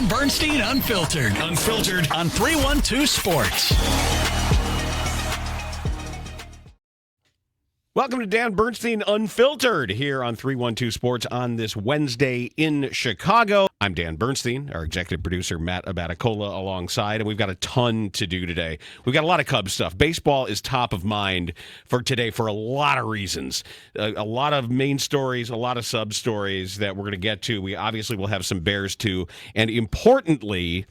Bernstein Unfiltered. Unfiltered on 312 Sports. Welcome to Dan Bernstein Unfiltered here on 312 Sports on this Wednesday in Chicago. I'm Dan Bernstein, our executive producer, Matt Abaticola, alongside, and we've got a ton to do today. We've got a lot of Cubs stuff. Baseball is top of mind for today for a lot of reasons. A lot of main stories, a lot of sub-stories that we're going to get to. We obviously will have some Bears, too. And importantly,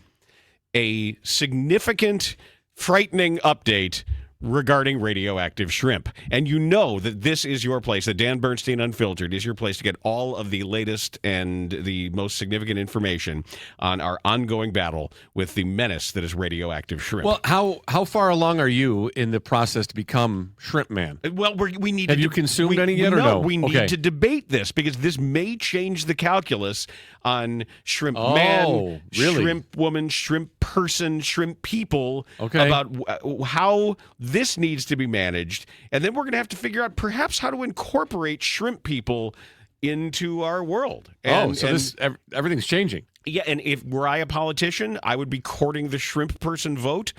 a significant, frightening update regarding radioactive shrimp. And you know that this is your place, that Dan Bernstein Unfiltered is your place to get all of the latest and the most significant information on our ongoing battle with the menace that is radioactive shrimp. Well, how far along are you in the process to become Shrimp Man? Well, we need Have to... you consumed any yet or no? We need to debate this because this may change the calculus on shrimp man, really? shrimp woman, shrimp person, shrimp people, about how this needs to be managed. And then we're going to have to figure out perhaps how to incorporate shrimp people into our world. Everything's changing. Yeah, and if were I a politician, I would be courting the shrimp person vote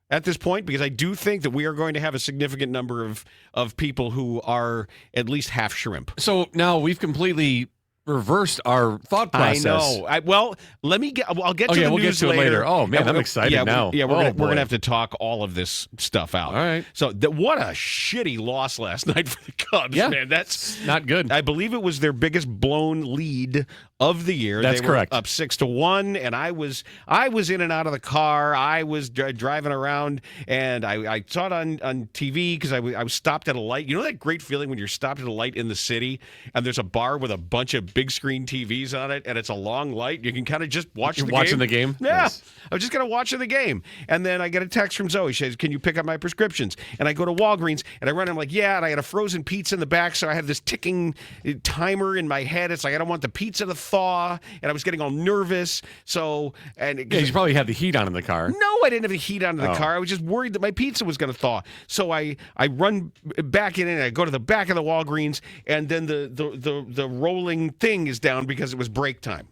at this point, because I do think that we are going to have a significant number of people who are at least half shrimp. So now we've completely reversed our thought process. I know. Let me get. I'll get to the we'll news get to later. it later. Oh man, I'm excited now. We're going to have to talk all of this stuff out. All right. So what a shitty loss last night for the Cubs. Yeah, man, that's not good. I believe it was their biggest blown lead of the year. That's correct. Up 6-1, and I was in and out of the car. I was driving around, and I saw it on TV because I was stopped at a light. You know that great feeling when you're stopped at a light in the city, and there's a bar with a bunch of big screen TVs on it, and it's a long light. You can kind of just watch the game. Watching the game? Yeah. Nice. I was just going to watch the game. And then I get a text from Zoe. She says, "Can you pick up my prescriptions?" And I go to Walgreens, and I run. I'm like, "Yeah." And I got a frozen pizza in the back, so I have this ticking timer in my head. It's like, I don't want the pizza to thaw, and I was getting all nervous. So, you probably had the heat on in the car. No, I didn't have the heat on in the car. I was just worried that my pizza was going to thaw. So I run back in, and I go to the back of the Walgreens, and then the rolling thing is down because it was break time.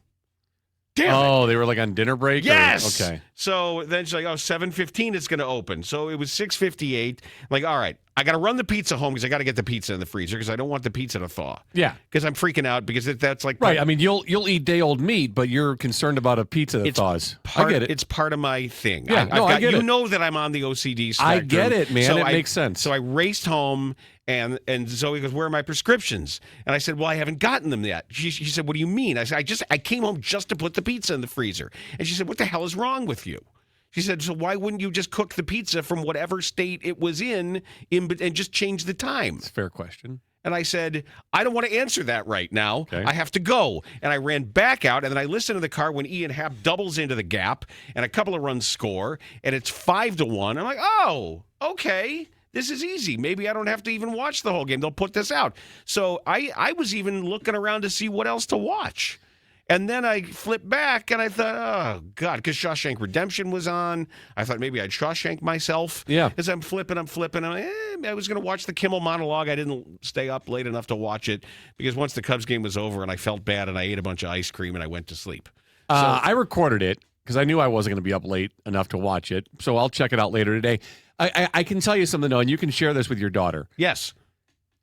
Damn it. They were like on dinner break? Yes. Okay. So then she's like, 7:15 it's going to open. So it was 6:58. Like, all right, I got to run the pizza home because I got to get the pizza in the freezer because I don't want the pizza to thaw. Yeah. Because I'm freaking out because that's like... Right. I mean, you'll eat day-old meat, but you're concerned about a pizza that thaws. I get it. It's part of my thing. Yeah, I get it. You know that I'm on the OCD spectrum. I get it, man. So it makes sense. So I raced home, and Zoe goes, "Where are my prescriptions?" And I said, "Well, I haven't gotten them yet." She said, "What do you mean?" I said, I came home just to put the pizza in the freezer." And she said, "What the hell is wrong with you?" She said, "So why wouldn't you just cook the pizza from whatever state it was in and just change the time?" It's a fair question. And I said, "I don't want to answer that right now. Okay. I have to go." And I ran back out, and then I listened to the car when Ian Happ doubles into the gap, and a couple of runs score, and it's 5-1. I'm like, oh, okay. This is easy. Maybe I don't have to even watch the whole game. They'll put this out. So I was even looking around to see what else to watch. And then I flipped back, and I thought, oh, God, because Shawshank Redemption was on. I thought maybe I'd Shawshank myself. Yeah. As I'm flipping. I was going to watch the Kimmel monologue. I didn't stay up late enough to watch it because once the Cubs game was over and I felt bad and I ate a bunch of ice cream and I went to sleep. I recorded it because I knew I wasn't going to be up late enough to watch it. So I'll check it out later today. I can tell you something, though, and you can share this with your daughter. Yes.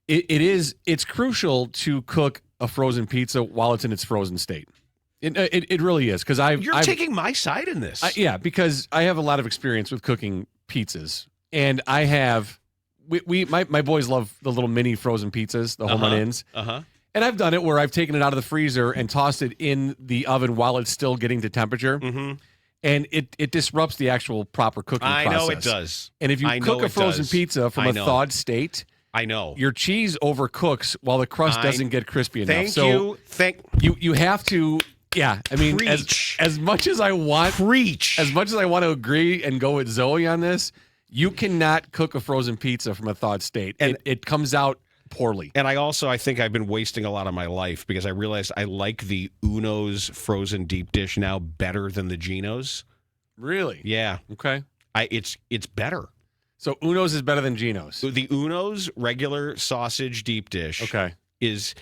It's crucial to cook a frozen pizza while it's in its frozen state. It really is because You're taking my side in this. Yeah, because I have a lot of experience with cooking pizzas, and I have my boys love the little mini frozen pizzas, the home run-ins. And I've done it where I've taken it out of the freezer and tossed it in the oven while it's still getting to temperature. Mm-hmm. And it disrupts the actual proper cooking process. I know it does. And if you cook a frozen pizza from a thawed state, I know your cheese overcooks while the crust doesn't get crispy enough. Thank you have to. Yeah, I mean, as much as I want to agree and go with Zoe on this, you cannot cook a frozen pizza from a thawed state, and it comes out poorly. And I think I've been wasting a lot of my life because I realized I like the Uno's frozen deep dish now better than the Geno's. Really? Yeah. Okay. It's better. So Uno's is better than Geno's. The Uno's regular sausage deep dish. Okay. Is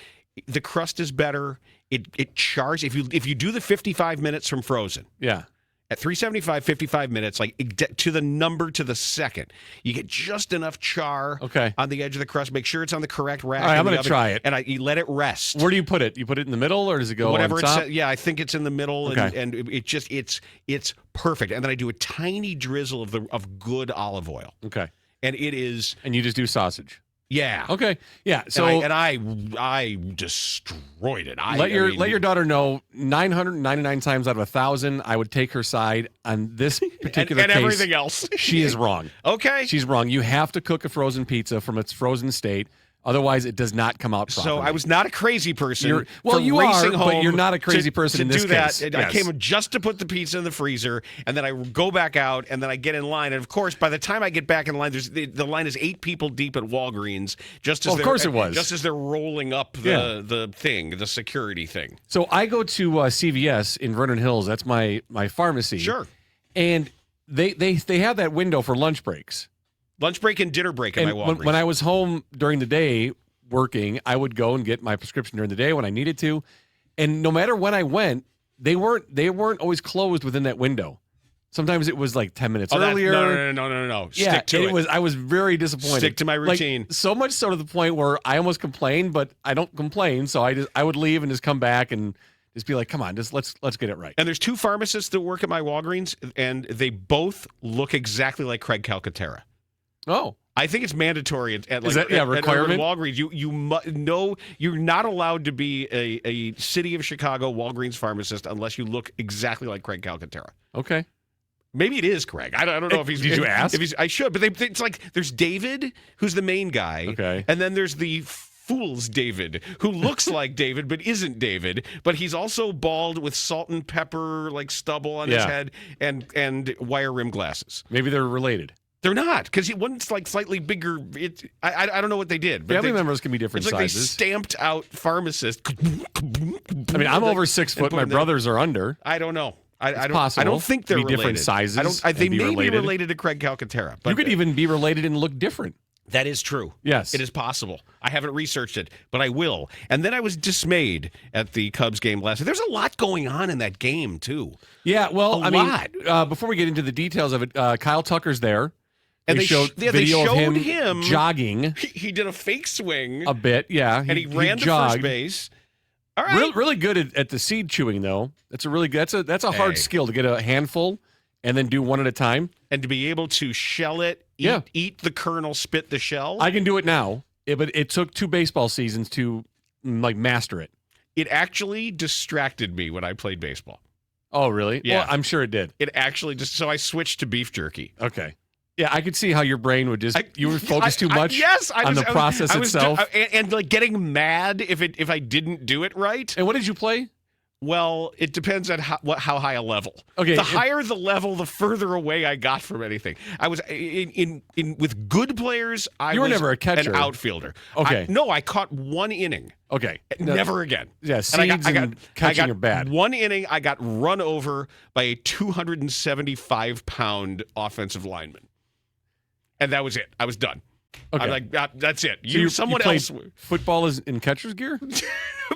the crust is better. it chars. If you do the 55 minutes from frozen, Yeah. at 375, 55 minutes, like to the number to the second, you get just enough char on the edge of the crust. Make sure it's on the correct rack. All right, I'm going to try it. And you let it rest. Where do you put it? You put it in the middle, or does it go whatever on top? Yeah, I think it's in the middle, Okay. and it's perfect. And then I do a tiny drizzle of good olive oil. Okay. And it is. And you just do sausage. Yeah. Okay. Yeah. So I destroyed it. Let your daughter know 999 times out of 1,000, I would take her side on this particular and case. everything else. She is wrong. Okay. She's wrong. You have to cook a frozen pizza from its frozen state. Otherwise, it does not come out properly. So I was not a crazy person. You racing are, home but you're not a crazy person to in this do that. case. I Yes. came just to put the pizza in the freezer, and then I go back out, and then I get in line. And of course, by the time I get back in line, the line is 8 people deep at Walgreens. Just as of course it was. Just as they're rolling up the security thing. So I go to CVS in Vernon Hills. That's my pharmacy. Sure. And they have that window for lunch breaks. Lunch break and dinner break at my Walgreens. When I was home during the day working, I would go and get my prescription during the day when I needed to. And no matter when I went, they weren't always closed within that window. Sometimes it was like 10 minutes earlier. No. Yeah, Stick to it. I was very disappointed. Stick to my routine. Like, so much so to the point where I almost complained, but I don't complain. So I would leave and just come back and just be like, come on, let's get it right. And there's 2 pharmacists that work at my Walgreens, and they both look exactly like Craig Calcaterra. Oh. I think it's mandatory at requirement? Walgreens. You're not allowed to be a City of Chicago Walgreens pharmacist unless you look exactly like Craig Calcaterra. Okay. Maybe it is Craig. I don't know if he's. Did you ask? I should, but it's like there's David, who's the main guy. Okay. And then there's the Fool's David, who looks like David but isn't David, but he's also bald with salt and pepper like stubble on his head and wire rim glasses. Maybe they're related. They're not, because one's like slightly bigger. I don't know what they did. But family members can be different it's like sizes. They stamped out pharmacists. I mean, I'm over 6 foot. My brothers are under. I don't know. I possible. don't think they're related. Different sizes. They may be related to Craig Calcaterra. But you could even be related and look different. That is true. Yes. It is possible. I haven't researched it, but I will. And then I was dismayed at the Cubs game last night. There's a lot going on in that game, too. Yeah, well, a lot. Before we get into the details of it, Kyle Tucker's there. And they showed video of him jogging. He did a fake swing. A bit, yeah. And he ran to first base. All right. Really good at the seed chewing, though. That's a hard skill to get a handful and then do one at a time. And to be able to shell it, eat the kernel, spit the shell. I can do it now, but it took 2 baseball seasons to master it. It actually distracted me when I played baseball. Oh, really? Yeah. Well, I'm sure it did. It actually so I switched to beef jerky. Okay. Yeah, I could see how your brain would you were focused too much on the process itself. And like getting mad if I didn't do it right. And what did you play? Well, it depends on how high a level. Okay, the higher the level, the further away I got from anything. I was in with good players. You were never a catcher, an outfielder. Okay, I caught 1 inning. Okay, never again. Yeah, seeds and catching are bad. 1 inning, I got run over by a 275-pound offensive lineman, and that was it. I was done. Okay. I'm like, that's it. Someone else. Football is in catcher's gear.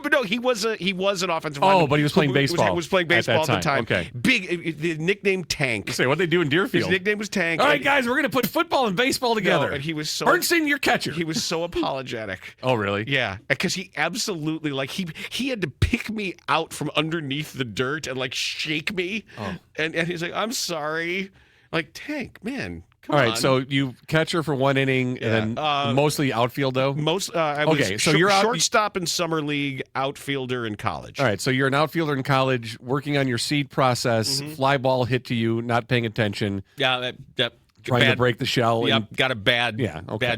But no, he was an offensive lineman. Oh, but he was playing baseball. Was playing baseball at the time. Okay. Big, the nickname Tank. Say what they do in Deerfield. His nickname was Tank. All right, guys, we're gonna put football and baseball together. No, and he was so Bernstein, your catcher. He was so apologetic. Oh, really? Yeah, because he absolutely he had to pick me out from underneath the dirt and like shake me, and he's like, "I'm sorry." Like, Tank, man. Come All right, on. so you catcher for 1 inning, and then mostly outfield, though? I was so you're shortstop in summer league, outfielder in college. All right, so you're an outfielder in college, working on your seed process, fly ball hit to you, not paying attention. Yeah, trying to break the shell. Yeah, got a bad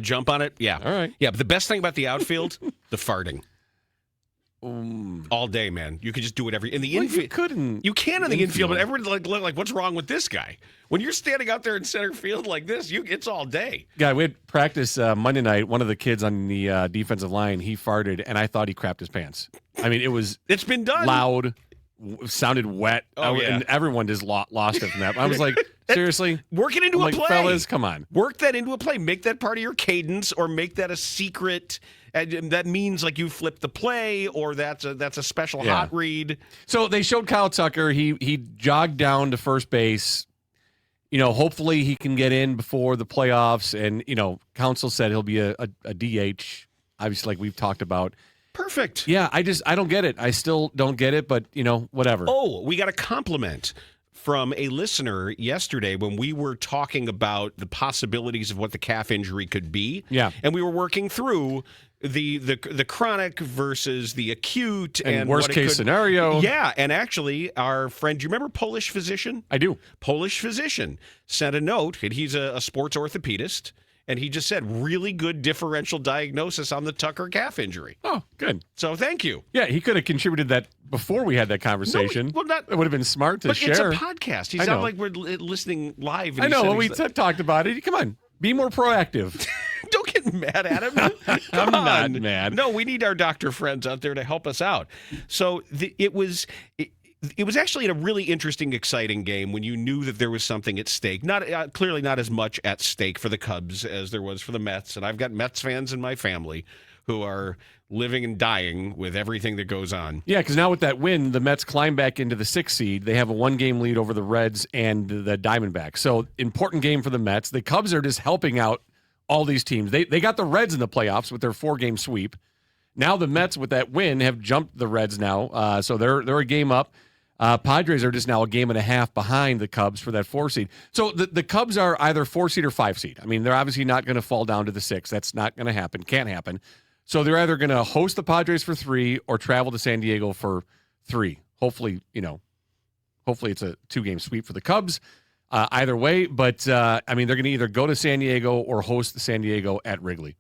jump on it. Yeah. All right. Yeah, but the best thing about the outfield, the farting. All day, man. You could just do it in the infield. You can in the infield, but everyone's like, what's wrong with this guy? When you're standing out there in center field like this, it's all day. Yeah, we had practice Monday night. One of the kids on the defensive line, he farted, and I thought he crapped his pants. I mean, it's been done. Loud, sounded wet. Oh, yeah. And everyone just lost it from that. I was like, Seriously? Work it into a play. Fellas, come on. Work that into a play. Make that part of your cadence, or make that a secret. And that means like you flip the play, or that's a special hot read. So they showed Kyle Tucker. He jogged down to first base. Hopefully he can get in before the playoffs. And, Counsell said he'll be a DH, obviously, like we've talked about. Perfect. Yeah, I don't get it. I still don't get it, but, whatever. Oh, we got a compliment from a listener yesterday when we were talking about the possibilities of what the calf injury could be. Yeah. And we were working through the chronic versus the acute and worst case scenario. Yeah, and actually our friend, do you remember Polish Physician? I do. Polish Physician sent a note, and he's a sports orthopedist, and he just said really good differential diagnosis on the Tucker calf injury. Oh, good. So thank you. Yeah, he could have contributed that before we had that conversation. No, well, it would have been smart to share. It's a podcast. He's not like we're listening live. I know. Well, we talked about it. Come on. Be more proactive. Don't get mad at him. I'm not mad. No, we need our doctor friends out there to help us out. So it was actually a really interesting, exciting game when you knew that there was something at stake. Not clearly not as much at stake for the Cubs as there was for the Mets. And I've got Mets fans in my family who are living and dying with everything that goes on. Yeah, because now with that win, the Mets climb back into the 6th seed. They have a 1-game lead over the Reds and the Diamondbacks. So important game for the Mets. The Cubs are just helping out all these teams. They got the Reds in the playoffs with their 4-game sweep. Now the Mets with that win have jumped the Reds now. So they're a game up. Padres are just now a game and a half behind the Cubs for that 4 seed. So the Cubs are either 4 seed or 5 seed. I mean, they're obviously not going to fall down to the 6. That's not going to happen. Can't happen. So they're either going to host the Padres for 3 or travel to San Diego for 3. Hopefully it's a 2-game sweep for the Cubs. Either way, but they're going to either go to San Diego or host San Diego at Wrigley.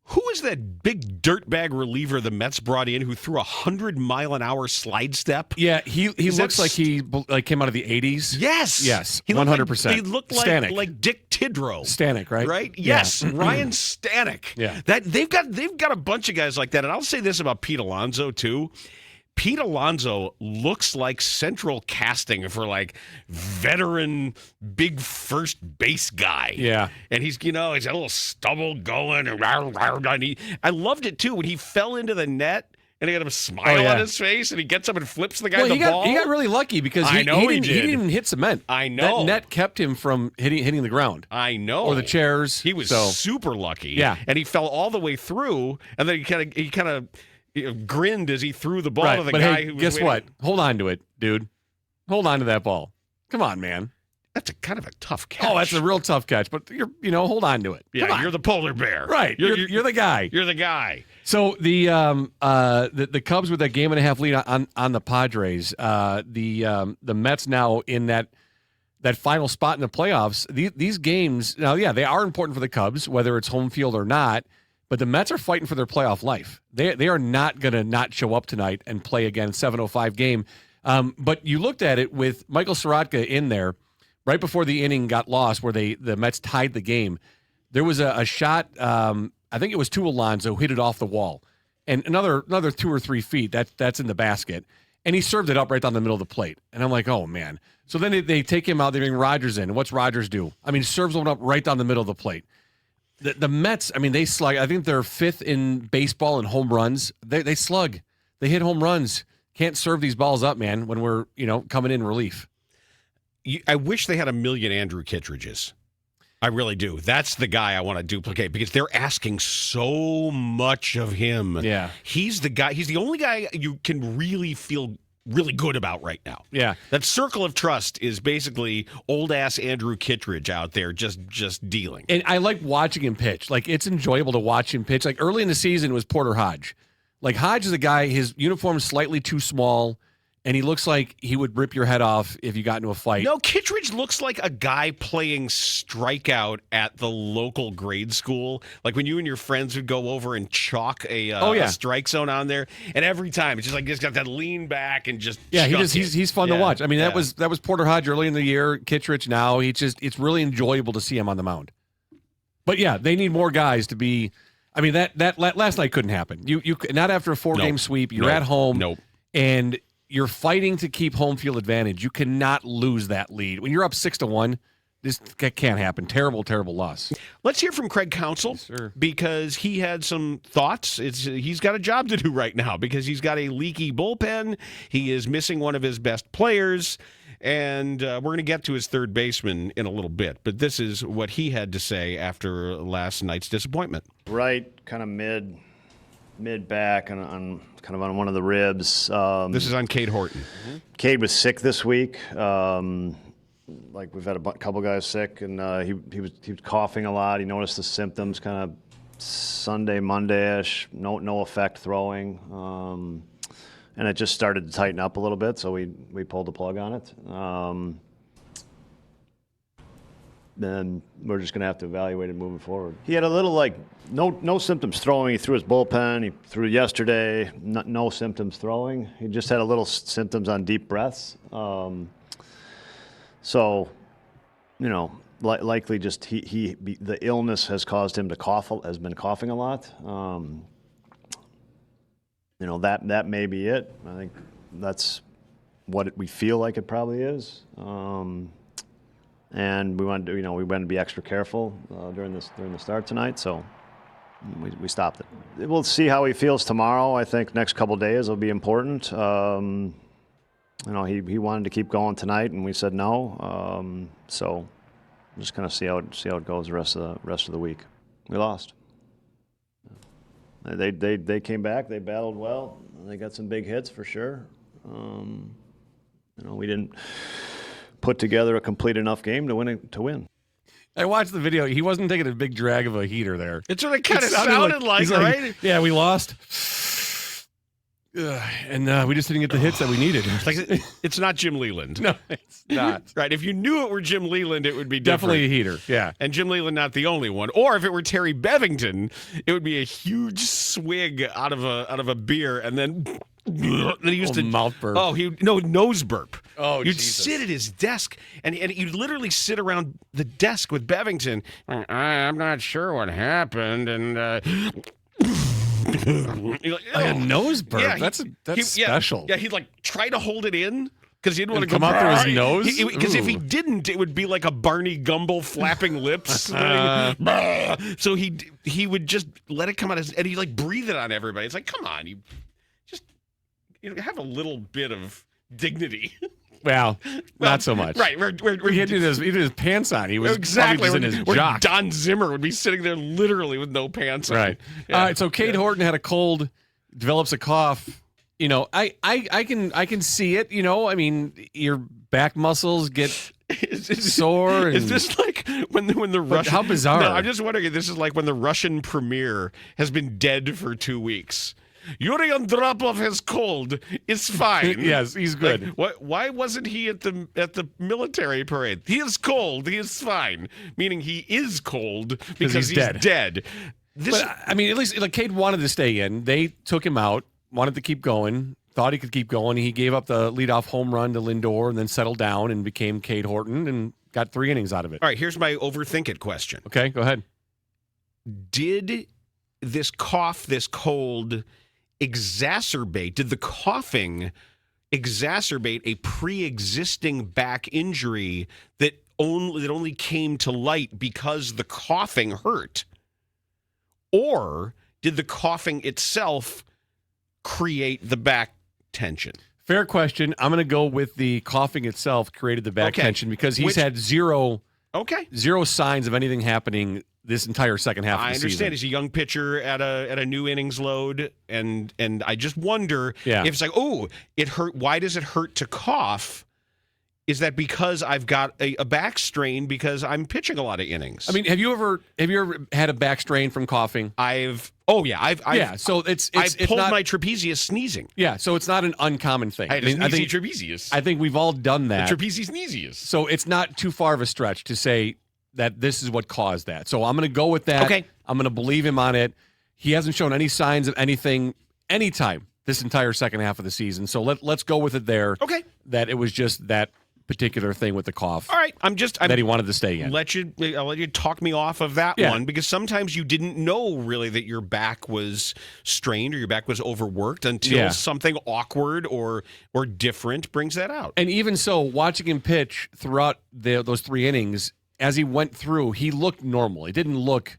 Who is that big dirtbag reliever the Mets brought in who threw 100-mile-an-hour slide step? Yeah, he looks like he came out of the 80s. Yes. He 100%. He looked like Dick Tidrow. Stanek, right? Right? Yes, Ryan Stanek. Yeah. That they've got a bunch of guys like that, and I'll say this about Pete Alonso too. Pete Alonso looks like central casting for like veteran big first base guy. Yeah. And he's got a little stubble going. And I loved it too when he fell into the net and he had a smile on his face and he gets up and flips the guy the ball. He got really lucky because he didn't even hit cement. I know. That net kept him from hitting the ground. I know. Or the chairs. He was super lucky. Yeah. And he fell all the way through, and then he kind of grinned as he threw the ball to the guy who was guess waiting. what? Hold on to it, dude. Hold on to that ball. Come on, man. That's a kind of a tough catch. Oh, that's a real tough catch, but hold on to it. Yeah, you're the polar bear. Right. You're the guy. You're the guy. So the Cubs with that 1.5 lead on the Padres, the Mets now in that final spot in the playoffs. These games now, they are important for the Cubs, whether it's home field or not. But the Mets are fighting for their playoff life. They are not going to not show up tonight and play again 7:05 game. But you looked at it with Michael Soroka in there right before the inning got lost, where the Mets tied the game. There was a shot. I think it was to Alonso, hit it off the wall, and another 2 or 3 feet. That's in the basket, and he served it up right down the middle of the plate. And I'm like, oh man. So then they take him out. They bring Rogers in, and what's Rogers do? I mean, serves one up right down the middle of the plate. The Mets, I mean, they slug. I think they're 5th in baseball in home runs. They slug. They hit home runs. Can't serve these balls up, man, when we're, coming in relief. I wish they had a million Andrew Kittredges. I really do. That's the guy I want to duplicate because they're asking so much of him. Yeah. He's the guy. He's the only guy you can really feel really good about right now. Yeah. That circle of trust is basically old-ass Andrew Kittredge out there just dealing. And I like watching him pitch. Like, it's enjoyable to watch him pitch. Like, early in the season, it was Porter Hodge. Like, Hodge is a guy, his uniform's slightly too small, and he looks like he would rip your head off if you got into a fight. No, Kittredge looks like a guy playing strikeout at the local grade school. Like when you and your friends would go over and chalk a strike zone on there, and every time it's just like just got that lean back and just he's fun to watch. I mean, that was Porter Hodge early in the year. Kittredge now, it's really enjoyable to see him on the mound. But yeah, they need more guys to be. I mean, that last night couldn't happen. You not after a 4-game sweep. You're at home. Nope. And you're fighting to keep home field advantage. You cannot lose that lead. When you're up 6-1, this can't happen. Terrible, terrible loss. Let's hear from Craig Counsell, because he had some thoughts. He's got a job to do right now because he's got a leaky bullpen. He is missing one of his best players, and we're going to get to his third baseman in a little bit. But this is what he had to say after last night's disappointment. Right, kind of mid back and on kind of on one of the ribs. This is on Cade Horton. Cade was sick this week. Like we've had a couple guys sick, and he was coughing a lot. He noticed the symptoms kind of Sunday, Monday-ish. No effect throwing, and it just started to tighten up a little bit. So we pulled the plug on it. Then we're just going to have to evaluate it moving forward. He had a little no symptoms throwing. He threw his bullpen. He threw yesterday. No symptoms throwing. He just had a little symptoms on deep breaths. So, likely just the illness has caused him to cough. Has been coughing a lot. That may be it. I think that's what we feel like it probably is. And we wanted to be extra careful during the start tonight. So we stopped it. We'll see how he feels tomorrow. I think next couple of days will be important. He wanted to keep going tonight, and we said no. So I'm just kind of see how it goes the rest of the week. We lost. They came back. They battled well. They got some big hits for sure. We didn't put together a complete enough game to win. I watched the video. He wasn't taking a big drag of a heater there. It's what it kind of sounded like, right? Yeah, we lost. And we just didn't get the hits that we needed. It's not Jim Leland. No, it's not. Right. If you knew it were Jim Leland, it would be definitely a heater. Yeah. And Jim Leland not the only one. Or if it were Terry Bevington, it would be a huge swig out of a beer, and then he used to mouth burp. Nose burp. Oh, you'd Jesus. sit at his desk, and you'd literally sit around the desk with Bevington. I'm not sure what happened, and. A nose burp. Yeah, that's special. Yeah, he'd try to hold it in because he didn't want to come out through his nose. Because if he didn't, it would be like a Barney Gumble flapping lips. So he would just let it come out and he'd breathe it on everybody. It's like, come on, you just have a little bit of dignity. Well, not so much. Right. He had his pants on. He was exactly just in his jock. Don Zimmer would be sitting there literally with no pants on. Right. Yeah. All right. So Cade Horton had a cold, develops a cough. I can see it. I mean, your back muscles get sore. Is this like when the Russian? How bizarre! No, I'm just wondering if this is like when the Russian premier has been dead for 2 weeks. Yuri Andropov has cold. It's fine. Yes, he's good. Why wasn't he at the military parade? He is cold. He is fine. Meaning he is cold because he's dead. At least Cade wanted to stay in. They took him out. Wanted to keep going. Thought he could keep going. He gave up the leadoff home run to Lindor and then settled down and became Cade Horton and got 3 innings out of it. All right. Here's my overthink it question. Okay, go ahead. Did this cough, this cold, did the coughing exacerbate a pre-existing back injury that only came to light because the coughing hurt? Or did the coughing itself create the back tension? Fair question. I'm going to go with the coughing itself created the back tension because he's had zero signs of anything happening this entire second half of the season. I understand. He's a young pitcher at a new innings load, and I just wonder if it's like, oh, it hurt. Why does it hurt to cough? Is that because I've got a back strain because I'm pitching a lot of innings? I mean, have you ever had a back strain from coughing? So I've pulled my trapezius sneezing. Yeah, so it's not an uncommon thing. I think trapezius. I think we've all done that. The trapezius sneezius. So it's not too far of a stretch to say that this is what caused that. So I'm going to go with that. Okay. I'm going to believe him on it. He hasn't shown any signs of anything anytime this entire second half of the season. So let's go with it there. Okay. That it was just that particular thing with the cough. All right, I'm that he wanted to stay in. I'll let you talk me off of that Yeah. one, because sometimes you didn't know really that your back was strained or your back was overworked until something awkward or different brings that out. And even so, watching him pitch throughout those 3 innings, as he went through, he looked normal. He didn't look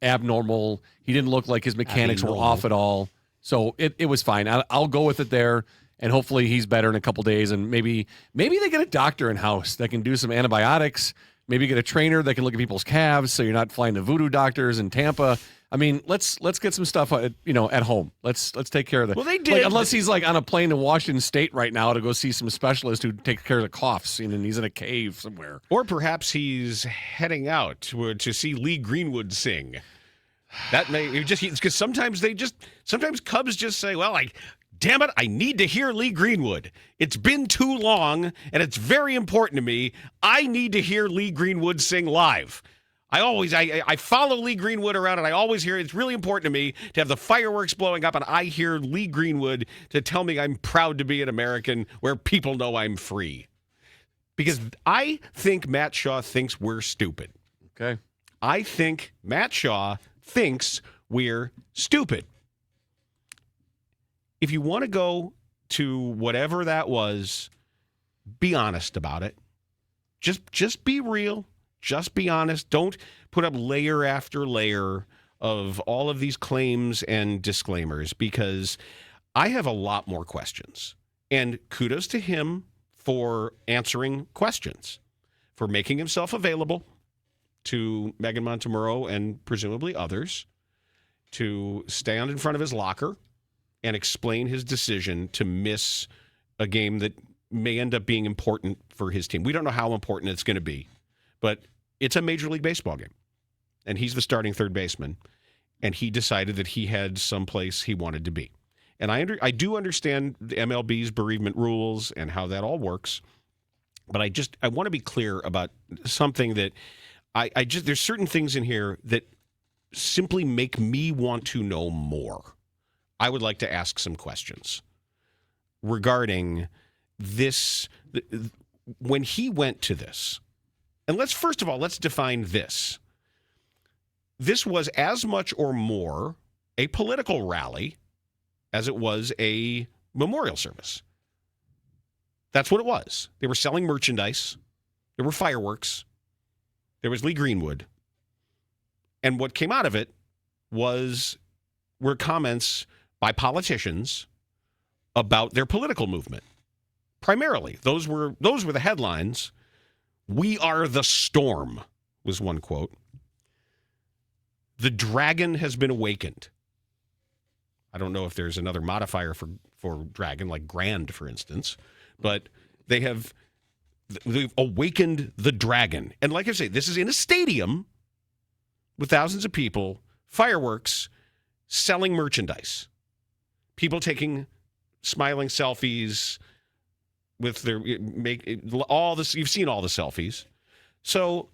abnormal. He didn't look like his mechanics were off at all. So it was fine. I'll go with it there, and hopefully he's better in a couple days. And maybe they get a doctor in house that can do some antibiotics. Maybe get a trainer that can look at people's calves, so you're not flying to voodoo doctors in Tampa. I mean, let's get some stuff at home. Let's take care of that. Well, they did. Unless he's like on a plane to Washington State right now to go see some specialist who takes care of the coughs, and he's in a cave somewhere. Or perhaps he's heading out to see Lee Greenwood sing. That may because sometimes Cubs just say, well, damn it, I need to hear Lee Greenwood. It's been too long, and it's very important to me. I need to hear Lee Greenwood sing live. I follow Lee Greenwood around, and I always hear it's really important to me to have the fireworks blowing up, and I hear Lee Greenwood to tell me I'm proud to be an American where people know I'm free. Because I think Matt Shaw thinks we're stupid. Okay. I think Matt Shaw thinks we're stupid. If you want to go to whatever that was, be honest about it. Just be real. Just be honest. Don't put up layer after layer of all of these claims and disclaimers, because I have a lot more questions. And kudos to him for answering questions, for making himself available to Megan Montemurro and presumably others, to stand in front of his locker and explain his decision to miss a game that may end up being important for his team. We don't know how important it's going to be, but it's a Major League Baseball game, and he's the starting third baseman, and he decided that he had someplace he wanted to be. And I do understand the MLB's bereavement rules and how that all works, but I want to be clear about something that there's certain things in here that simply make me want to know more. I would like to ask some questions regarding this. When he went to this, and first of all, let's define this. This was as much or more a political rally as it was a memorial service. That's what it was. They were selling merchandise. There were fireworks. There was Lee Greenwood. And what came out of it were comments by politicians about their political movement. Primarily, those were the headlines. "We are the storm" was one quote. "The dragon has been awakened." I don't know if there's another modifier for dragon, like grand, for instance, but they've awakened the dragon. And like I say, this is in a stadium with thousands of people, fireworks, selling merchandise, people taking smiling selfies with all this. You've seen all the selfies. So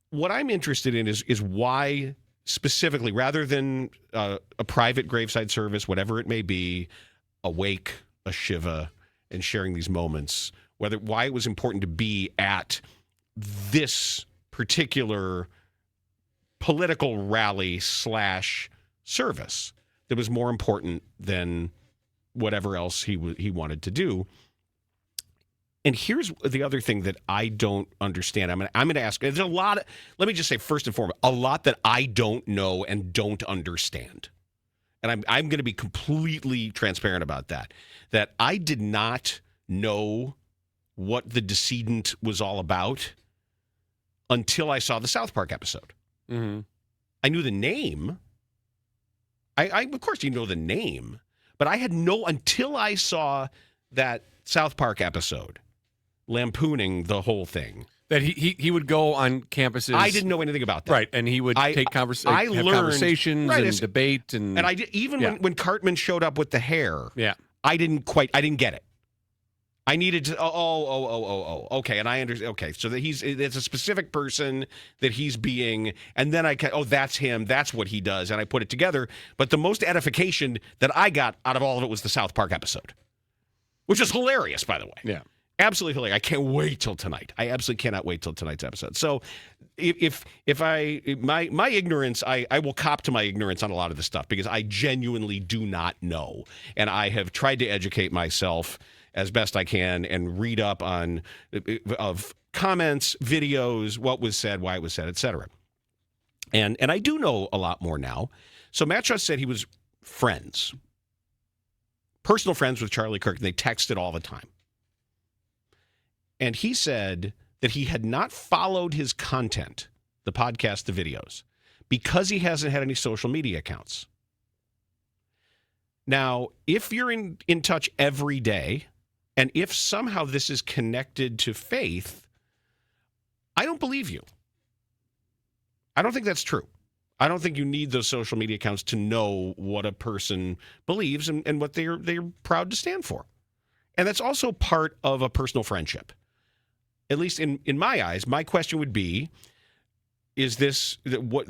what I'm interested in is why specifically, rather than a private graveside service, whatever it may be, a wake, a shiva, and sharing these moments, why it was important to be at this particular political rally / service that was more important than whatever else he wanted to do. And here's the other thing that I don't understand. I'm going to ask. There's a lot. Let me just say, first and foremost, a lot that I don't know and don't understand. And I'm going to be completely transparent about that. That I did not know what the decedent was all about until I saw the South Park episode. Mm-hmm. I knew the name. I of course you know the name, but I had until I saw that South Park episode lampooning the whole thing. That he would go on campuses. I didn't know anything about that. Right, and he would take conversations and debate. And I did, even when Cartman showed up with the hair, I didn't get it. I needed to, okay, and I understand, okay, so that it's a specific person that he's being, and then that's him, that's what he does, and I put it together, but the most edification that I got out of all of it was the South Park episode, which is hilarious, by the way. Yeah. Absolutely hilarious. I can't wait till tonight. I absolutely cannot wait till tonight's episode. So if my ignorance, I will cop to my ignorance on a lot of this stuff because I genuinely do not know. And I have tried to educate myself as best I can and read up on of comments, videos, what was said, why it was said, etc. And I do know a lot more now. So Matt Schaus said he was personal friends with Charlie Kirk, and they texted all the time. And he said that he had not followed his content, the podcast, the videos, because he hasn't had any social media accounts. Now, if you're in touch every day, and if somehow this is connected to faith, I don't believe you. I don't think that's true. I don't think you need those social media accounts to know what a person believes and what they're proud to stand for. And that's also part of a personal friendship. At least in my eyes, my question would be, is this what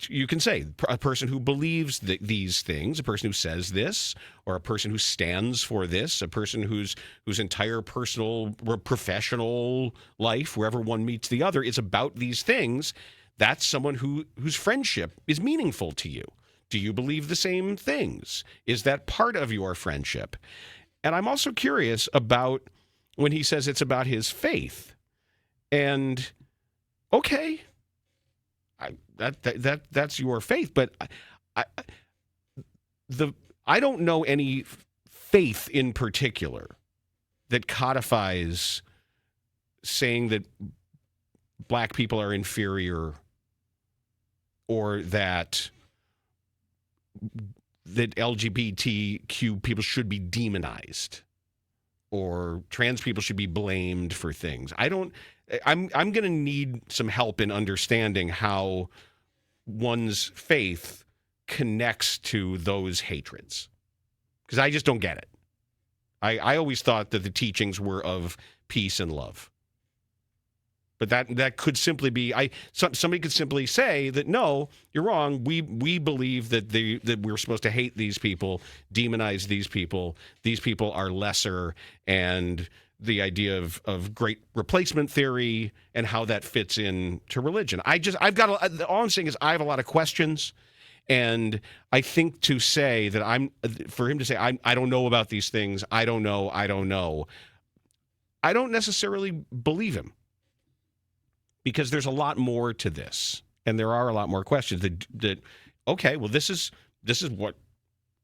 you can say? A person who believes these things, a person who says this, or a person who stands for this, a person whose entire personal or professional life, wherever one meets the other, is about these things, that's someone whose friendship is meaningful to you. Do you believe the same things? Is that part of your friendship? And I'm also curious about when he says it's about his faith. And okay, that's your faith, but I don't know any faith in particular that codifies saying that black people are inferior or that LGBTQ people should be demonized or trans people should be blamed for things. I'm going to need some help in understanding how one's faith connects to those hatreds, because I just don't get it. I always thought that the teachings were of peace and love. But that could simply be somebody could simply say that no, you're wrong. We believe that we're supposed to hate these people, demonize these people. These people are lesser, and the idea of great replacement theory and how that fits into religion. All I'm saying is I have a lot of questions, and I think to say that for him to say I don't know about these things, I don't know, I don't necessarily believe him. Because there's a lot more to this, and there are a lot more questions that okay, well, this is what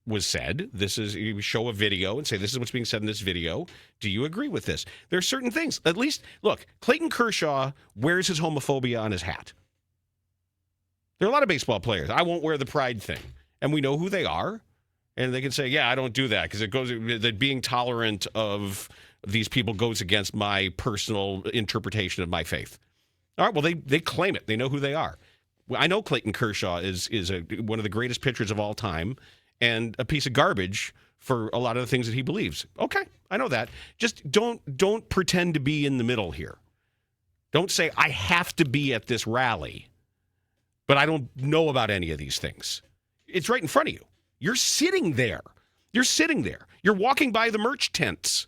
was said. This is, you show a video and say, this is what's being said in this video. Do you agree with this? There are certain things. At least, look, Clayton Kershaw wears his homophobia on his hat. There are a lot of baseball players. I won't wear the pride thing. And we know who they are. And they can say, yeah, I don't do that because that being tolerant of these people goes against my personal interpretation of my faith. All right, well, they claim it. They know who they are. I know Clayton Kershaw is one of the greatest pitchers of all time and a piece of garbage for a lot of the things that he believes. Okay, I know that. Just don't pretend to be in the middle here. Don't say, I have to be at this rally, but I don't know about any of these things. It's right in front of you. You're sitting there. You're walking by the merch tents.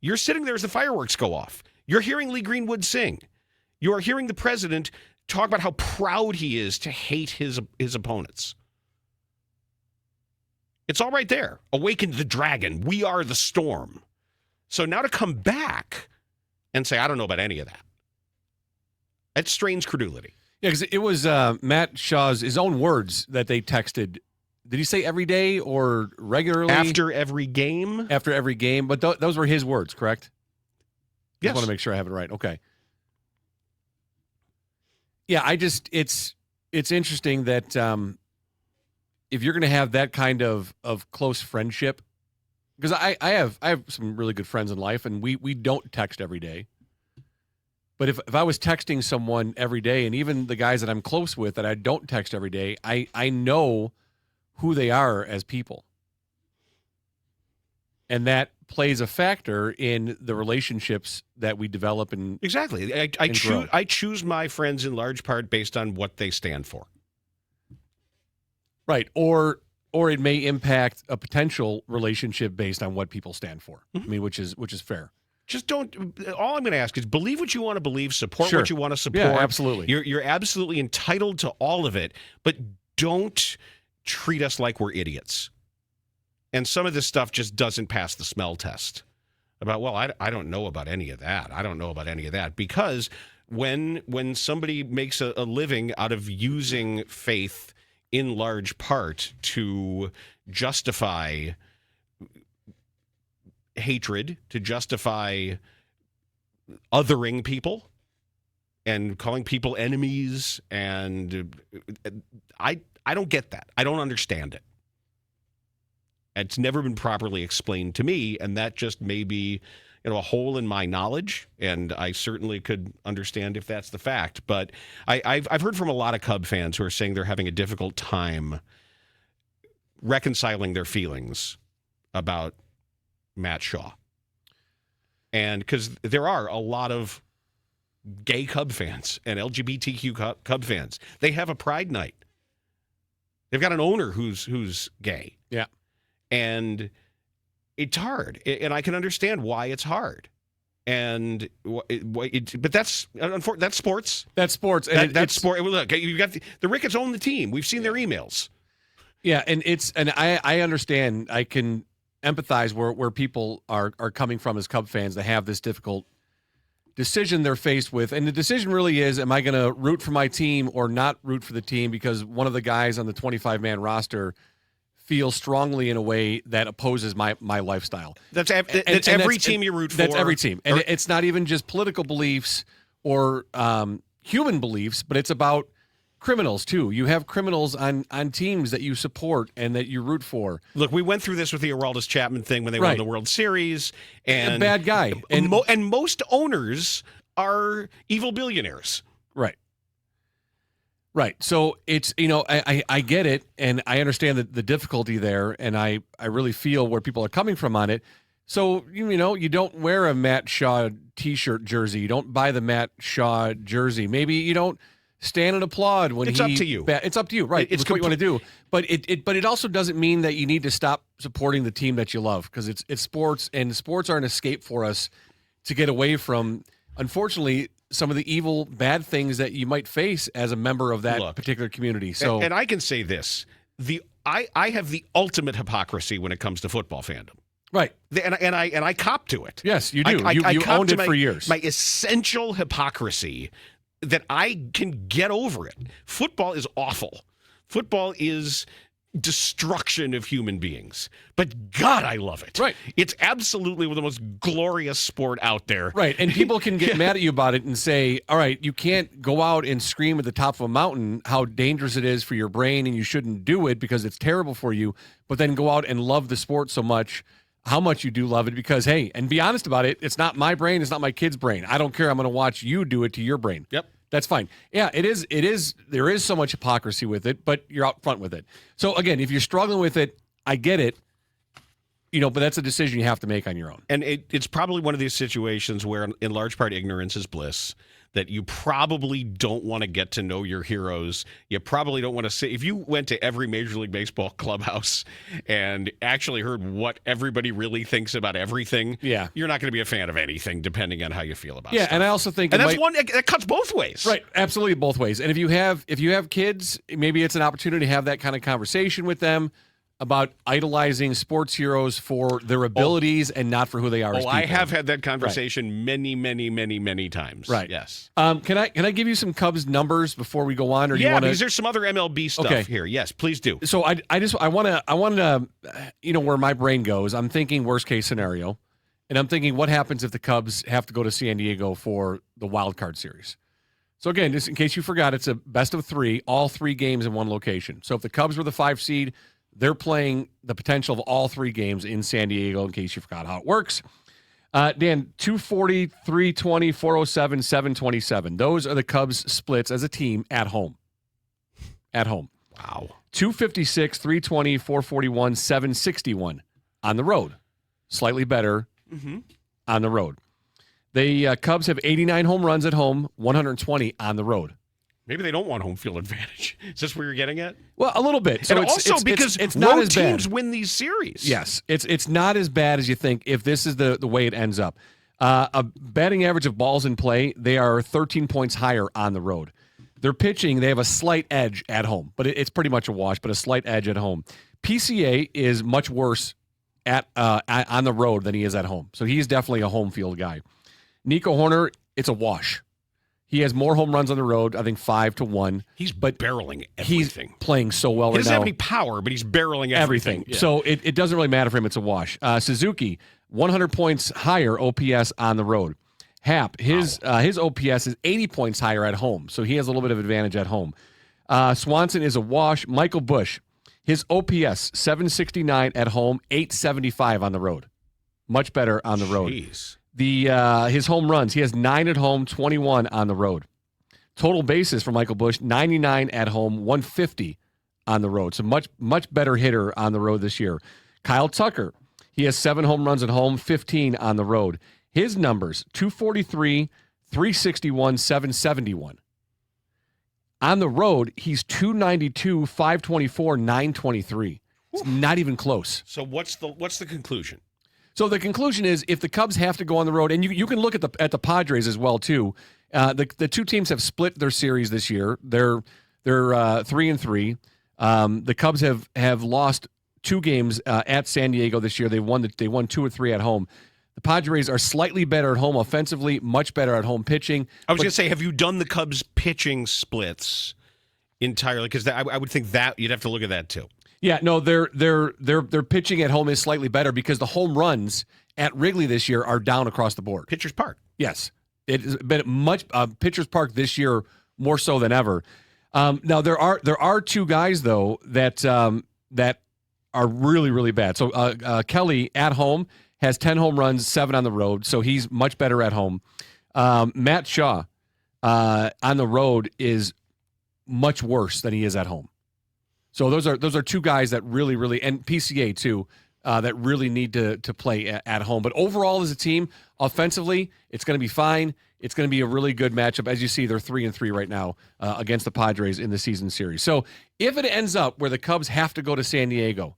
You're sitting there as the fireworks go off. You're hearing Lee Greenwood sing. You are hearing the president talk about how proud he is to hate his opponents. It's all right there. Awaken the dragon. We are the storm. So now to come back and say, I don't know about any of that. That strains credulity. Yeah, because it was Matt Shaw's, his own words that they texted. Did he say every day or regularly? After every game? After every game. But those were his words, correct? Yes. I want to make sure I have it right. Okay. Yeah, it's interesting that if you're going to have that kind of close friendship, because I have some really good friends in life, and we don't text every day. But if I was texting someone every day, and even the guys that I'm close with that I don't text every day, I know who they are as people. And that plays a factor in the relationships that we develop and exactly. I choose my friends in large part based on what they stand for. Right. Or it may impact a potential relationship based on what people stand for. Mm-hmm. I mean, which is fair. Just don't. All I'm going to ask is believe what you want to believe, support Sure. what you want to support. Yeah, absolutely. You're absolutely entitled to all of it, but don't treat us like we're idiots. And some of this stuff just doesn't pass the smell test. About, well, I don't know about any of that. I don't know about any of that. Because when somebody makes a living out of using faith in large part to justify hatred, to justify othering people and calling people enemies, and I don't get that. I don't understand it. It's never been properly explained to me, and that just may be, a hole in my knowledge, and I certainly could understand if that's the fact. But I've heard from a lot of Cub fans who are saying they're having a difficult time reconciling their feelings about Matt Shaw. And because there are a lot of gay Cub fans and LGBTQ Cub fans. They have a pride night. They've got an owner who's gay. Yeah. And it's hard. And I can understand why it's hard. And but that's sports. That's sports. And that's sport. Look, you got the Ricketts own the team. We've seen their emails. Yeah, and I understand. I can empathize where people are coming from as Cub fans that have this difficult decision they're faced with. And the decision really is, am I going to root for my team or not root for the team because one of the guys on the 25-man roster feels strongly in a way that opposes my lifestyle. That's every team you root for. That's every team. And it's not even just political beliefs or human beliefs, but it's about criminals too. You have criminals on teams that you support and that you root for. Look, we went through this with the Aroldis Chapman thing when they won the World Series. And a bad guy. And most owners are evil billionaires. Right. Right. So it's, I get it, and I understand the difficulty there, and I really feel where people are coming from on it. So, you don't wear a Matt Shaw T-shirt jersey. You don't buy the Matt Shaw jersey. Maybe you don't stand and applaud when it's up to you. It's up to you, right? It's what you want to do. But it also doesn't mean that you need to stop supporting the team that you love, because it's sports, and sports are an escape for us to get away from, unfortunately, some of the evil, bad things that you might face as a member of that particular community. So, and I can say this: I have the ultimate hypocrisy when it comes to football fandom. Right, and I cop to it. Yes, you do. You owned it for years. My essential hypocrisy that I can get over it. Football is awful. Football is destruction of human beings. But God, I love it. Right. It's absolutely one of the most glorious sport out there. Right. And people can get mad at you about it and say, all right, you can't go out and scream at the top of a mountain how dangerous it is for your brain and you shouldn't do it because it's terrible for you, but then go out and love the sport so much, how much you do love it, because, hey, and be honest about it, it's not my brain, it's not my kid's brain. I don't care. I'm going to watch you do it to your brain. Yep. That's fine. Yeah, it is. There is so much hypocrisy with it, but you're out front with it. So again, if you're struggling with it, I get it. But that's a decision you have to make on your own. And it's probably one of these situations where, in large part, ignorance is bliss. That you probably don't want to get to know your heroes. You probably don't want to say, if you went to every Major League Baseball clubhouse and actually heard what everybody really thinks about everything, you're not going to be a fan of anything, depending on how you feel about stuff. And I also think, and that's one that cuts both ways, right? Absolutely, both ways. And if you have kids, maybe it's an opportunity to have that kind of conversation with them about idolizing sports heroes for their abilities and not for who they are as people. I have had that conversation many, many, many, many times. Right. Yes. Can I give you some Cubs numbers before we go on, or do you want to? Because there's some other MLB stuff here. Yes, please do. So I want to where my brain goes. I'm thinking worst case scenario, and I'm thinking what happens if the Cubs have to go to San Diego for the wild card series. So again, just in case you forgot, it's a best of 3, all 3 games in one location. So if the Cubs were the 5 seed, they're playing the potential of all 3 games in San Diego, in case you forgot how it works. Dan, 240, 320, 407, 727. Those are the Cubs splits as a team at home. At home. Wow. 256, 320, 441, 761 on the road. Slightly better on the road. The Cubs have 89 home runs at home, 120 on the road. Maybe they don't want home field advantage. Is this where you're getting at? Well, a little bit. So and also because it's not as bad. Teams win these series. Yes, it's not as bad as you think if this is the way it ends up. A batting average of balls in play, they are 13 points higher on the road. Their pitching, they have a slight edge at home, but it's pretty much a wash, but a slight edge at home. PCA is much worse on the road than he is at home. So he's definitely a home field guy. Nico Horner, it's a wash. He has more home runs on the road, I think 5-1. He's barreling everything. He's playing so well right now. He doesn't have any power, but he's barreling everything. Yeah. So it doesn't really matter for him. It's a wash. Suzuki, 100 points higher OPS on the road. Hap, his OPS is 80 points higher at home, so he has a little bit of advantage at home. Swanson is a wash. Michael Busch, his OPS, 769 at home, 875 on the road. Much better on the road. Jeez. His home runs, he has 9 at home, 21 on the road. Total bases for Michael Busch, 99 at home, 150 on the road. So much better hitter on the road this year. Kyle Tucker, he has 7 home runs at home, 15 on the road. His numbers, 243, 361, 771. On the road, he's 292, 524, 923. It's not even close. So what's the conclusion? So the conclusion is, if the Cubs have to go on the road, and you can look at the Padres as well too. The two teams have split their series this year. They're 3-3. The Cubs have lost 2 games at San Diego this year. They won 2 or 3 at home. The Padres are slightly better at home offensively, much better at home pitching. I was going to say, have you done the Cubs pitching splits entirely? Because I would think that you'd have to look at that too. Yeah, no, their pitching at home is slightly better because the home runs at Wrigley this year are down across the board. Pitcher's Park. Yes, it has been much Pitcher's Park this year more so than ever. Now there are 2 guys though that are really, really bad. So Kelly at home has 10 home runs, 7 on the road, so he's much better at home. Matt Shaw on the road is much worse than he is at home. So those are 2 guys that really, really, and PCA too, that really need to play at home. But overall as a team, offensively, it's going to be fine. It's going to be a really good matchup. As you see, they're 3-3 right now against the Padres in the season series. So if it ends up where the Cubs have to go to San Diego,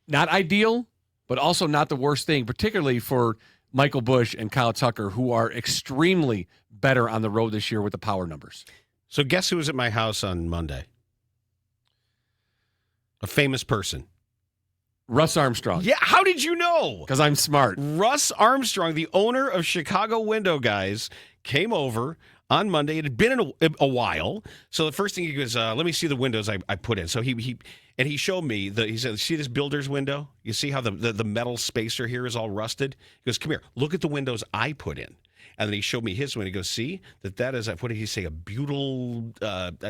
not ideal, but also not the worst thing, particularly for Michael Busch and Kyle Tucker, who are extremely better on the road this year with the power numbers. So guess who was at my house on Monday? A famous person. Russ Armstrong. Yeah, how did you know? Because I'm smart. Russ Armstrong, the owner of Chicago Window Guys, came over on Monday. It had been a while. So the first thing he goes, let me see the windows I put in. So he showed me, he said, see this builder's window? You see how the metal spacer here is all rusted? He goes, come here, look at the windows I put in. And then he showed me his window. He goes, see, that is, what did he say, a butyl,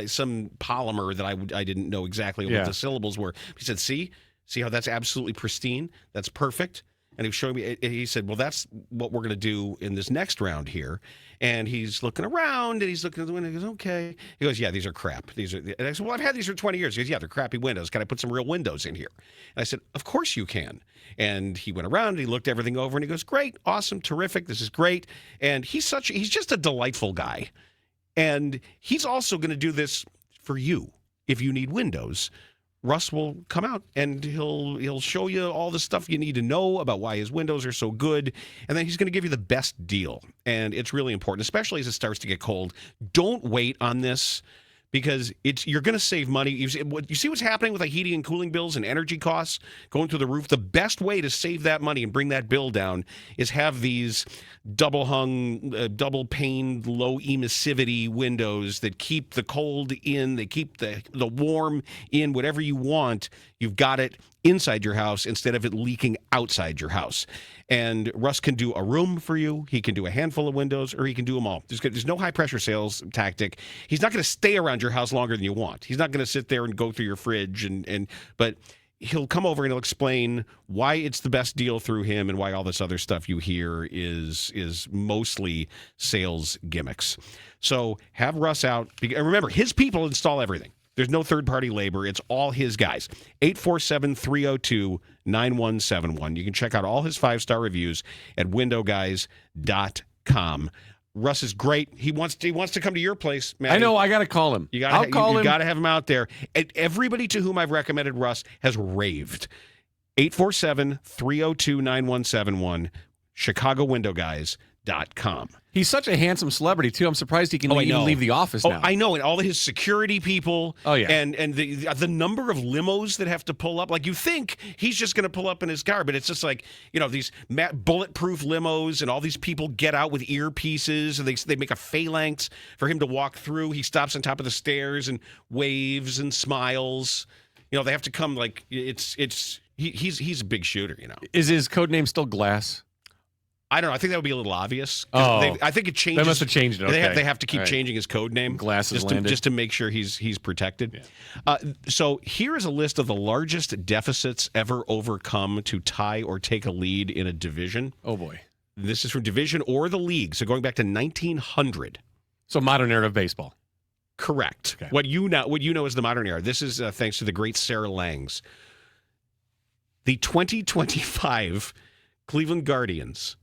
some polymer that I didn't know exactly what the syllables were. He said, see how that's absolutely pristine? That's perfect. And he was showing me, he said, well, that's what we're going to do in this next round here. And he's looking around, and he's looking at the window. He goes, okay. He goes, yeah, these are crap. And I said, well, I've had these for 20 years. He goes, yeah, they're crappy windows. Can I put some real windows in here? And I said, of course you can. And he went around, and he looked everything over, and he goes, great, awesome, terrific, this is great. And he's just a delightful guy. And he's also going to do this for you if you need windows. Russ will come out and he'll show you all the stuff you need to know about why his windows are so good, and then he's going to give you the best deal. And it's really important, especially as it starts to get cold. Don't wait on this, because you're going to save money. You see what's happening with like heating and cooling bills and energy costs going through the roof? The best way to save that money and bring that bill down is have these double-hung, double-paned, low emissivity windows that keep the cold in, they keep the warm in, whatever you want. You've got it inside your house instead of it leaking outside your house. And Russ can do a room for you. He can do a handful of windows, or he can do them all. There's no high-pressure sales tactic. He's not going to stay around your house longer than you want. He's not going to sit there and go through your fridge, but he'll come over and he'll explain why it's the best deal through him and why all this other stuff you hear is mostly sales gimmicks. So have Russ out. And remember, his people install everything. There's no third-party labor. It's all his guys. 847-302-9171. You can check out all his 5-star reviews at windowguys.com. Russ is great. He wants to come to your place, Maddie. I know. I got to call him. I'll call him. You got to have him out there. And everybody to whom I've recommended Russ has raved. 847-302-9171. ChicagoWindowGuys.com. He's such a handsome celebrity, too. I'm surprised he can even leave the office now. I know, and all of his security people. Oh, yeah. And the number of limos that have to pull up. Like, you think he's just going to pull up in his car, but it's just like, these bulletproof limos, and all these people get out with earpieces, and they make a phalanx for him to walk through. He stops on top of the stairs and waves and smiles. They have to come like he's a big shooter. Is his code name still Glass? I don't know. I think that would be a little obvious. Oh, I think it changes. They must have changed it. Okay. They have to keep changing his code name. Glasses just to make sure he's protected. Yeah. So here is a list of the largest deficits ever overcome to tie or take a lead in a division. Oh boy, this is from division or the league. So going back to 1900. So modern era of baseball. Correct. Okay. What you know is the modern era. This is thanks to the great Sarah Langs. The 2025 Cleveland Guardians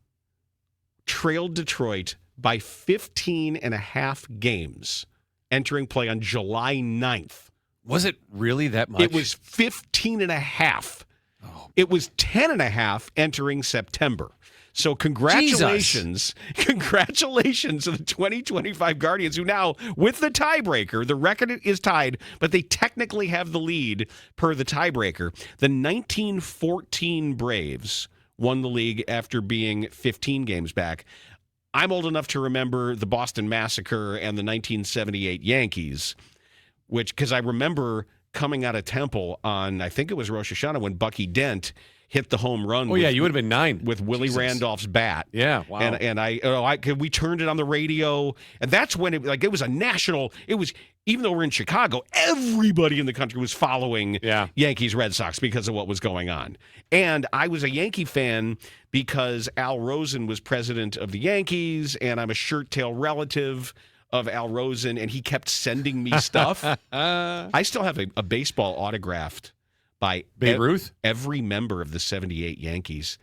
trailed Detroit by 15 and a half games entering play on July 9th. Was it really that much? It was 15 and a half. Oh. It was 10 and a half entering September. So congratulations to the 2025 Guardians, who now, with the tiebreaker, the record is tied, but they technically have the lead per the tiebreaker. The 1914 Braves won the league after being 15 games back. I'm old enough to remember the Boston Massacre and the 1978 Yankees, because I remember coming out of Temple on, I think it was Rosh Hashanah, when Bucky Dent hit the home run. Oh, yeah, you would have been 9. With Willie Randolph's bat. Yeah, wow. And we turned it on the radio, and that's when it was a national, even though we're in Chicago, everybody in the country was following Yankees Red Sox because of what was going on. And I was a Yankee fan because Al Rosen was president of the Yankees, and I'm a shirt-tail relative of Al Rosen, and he kept sending me stuff. I still have a baseball autographed by Babe Ruth? Every member of the 78 Yankees.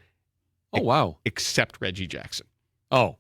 Oh, wow. Except Reggie Jackson. Oh. Okay.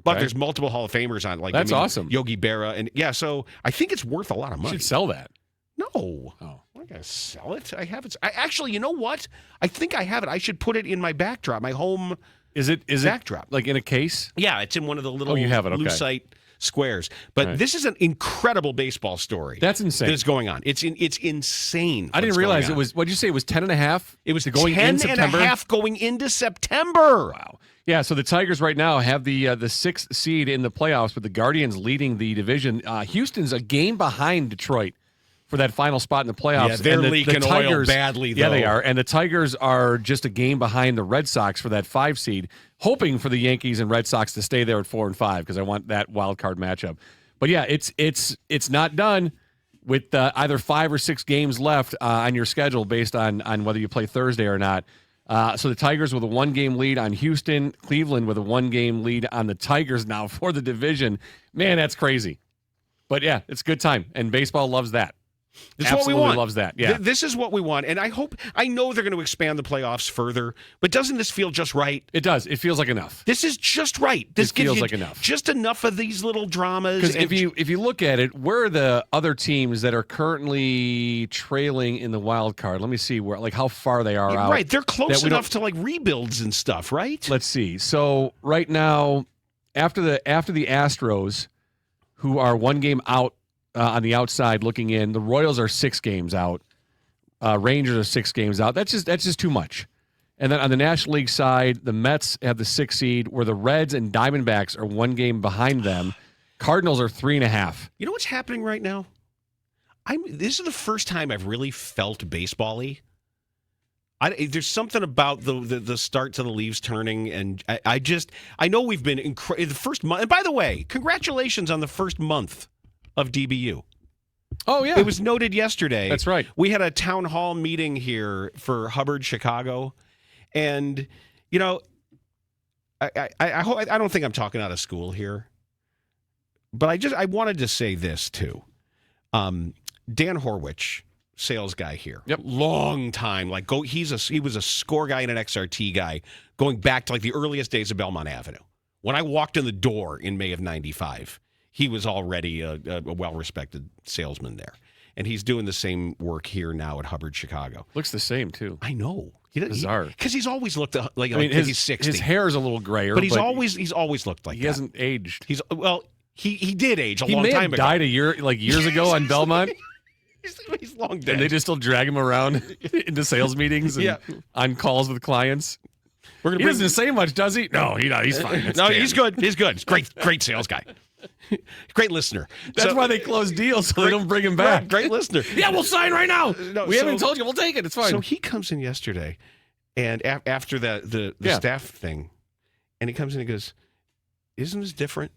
But there's multiple Hall of Famers on. That's awesome. Yogi Berra. And so I think it's worth a lot of money. You should sell that. No. Oh. I'm not going to sell it. I have it. Actually, you know what? I think I have it. I should put it in my backdrop, my home backdrop. Like in a case? Yeah, it's in one of the little you have it. Okay. lucite squares. But this is an incredible baseball story. That's insane. That's going on. It's insane. I didn't realize it was, what did you say? It was 10 and a half? It was going 10 in September? and a half going into September. Wow. Yeah, so the Tigers right now have the 6th seed in the playoffs, with the Guardians leading the division. Houston's a game behind Detroit for that final spot in the playoffs. Yeah, they're leaking oil badly, though. Yeah, they are. And the Tigers are just a game behind the Red Sox for that 5 seed, hoping for the Yankees and Red Sox to stay there at 4 and 5, because I want that wild card matchup. But yeah, it's not done with either 5 or 6 games left on your schedule based on whether you play Thursday or not. So the Tigers with a 1-game lead on Houston, Cleveland with a 1-game lead on the Tigers now for the division. Man, that's crazy. But yeah, it's a good time, and baseball loves that. This is Absolutely what we want. Loves that. Yeah, this is what we want, and I know they're going to expand the playoffs further, but doesn't this feel just right? It does. It feels like enough. This is just right. This it feels like enough. Just enough of these little dramas. Because if you look at it, where are the other teams that are currently trailing in the wild card? Let me see how far they are out. Right, they're close enough to rebuilds and stuff, right? Let's see. So right now, after the Astros, who are 1 game out. On the outside looking in, the Royals are 6 games out. Rangers are 6 games out. That's just too much. And then on the National League side, the Mets have the 6th seed, where the Reds and Diamondbacks are 1 game behind them. Cardinals are 3.5. You know what's happening right now? This is the first time I've really felt baseball-y. There's something about the start to the leaves turning, and I know we've been the first month. And by the way, congratulations on the first month of DBU. Oh, yeah. It was noted yesterday. That's right. We had a town hall meeting here for Hubbard, Chicago. And, I don't think I'm talking out of school here. But I wanted to say this, too. Dan Horwich, sales guy here. Yep. Long time. He was a score guy and an XRT guy going back to the earliest days of Belmont Avenue. When I walked in the door in May of 95, he was already a well-respected salesman there. And he's doing the same work here now at Hubbard, Chicago. Looks the same, too. I know. Bizarre. Because he's always looked like he's 60. His hair is a little grayer, but he's always looked like that. He hasn't aged. He did age a he long may time have ago. died years ago on Belmont. He's long dead. And they just still drag him around into sales meetings and on calls with clients. He doesn't say much, does he? No, he's fine. No, he's good. He's good. He's great sales guy. Great listener. That's why they close deals, so they don't bring him back. Great listener. Yeah, we'll sign right now. We haven't told you. We'll take it. It's fine. So he comes in yesterday, and after the staff thing, and he comes in and goes, "Isn't this different?"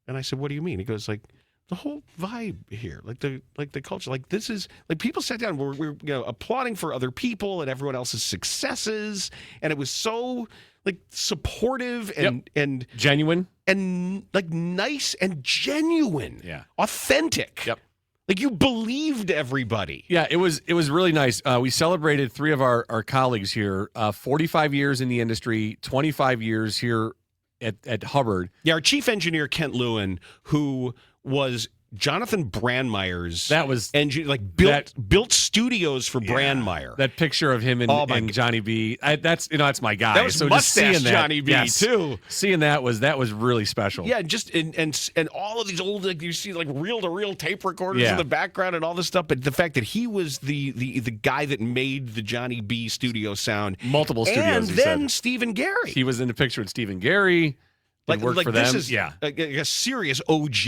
And I said, "What do you mean?" He goes, "Like the whole vibe here, like the culture, like this is like people sat down, we're applauding for other people and everyone else's successes, and it was so like supportive and genuine and like nice and genuine, authentic. Yep. Like you believed everybody. Yeah, it was really nice. We celebrated 3 of our colleagues here, 45 years in the industry, 25 years here at Hubbard. Yeah, our chief engineer, Kent Lewin, who was Jonathan Brandmeier's built studios for Brandmeier. That picture of him and Johnny B. That's my guy. That was so mustache just seeing Johnny B too. Seeing that was really special. Yeah, just and all of these old you see like reel to reel tape recorders in the background and all this stuff. But the fact that he was the guy that made the Johnny B studio sound, multiple studios, and then Stephen Gary. He was in the picture with Stephen Gary. Worked for them. This is a serious OG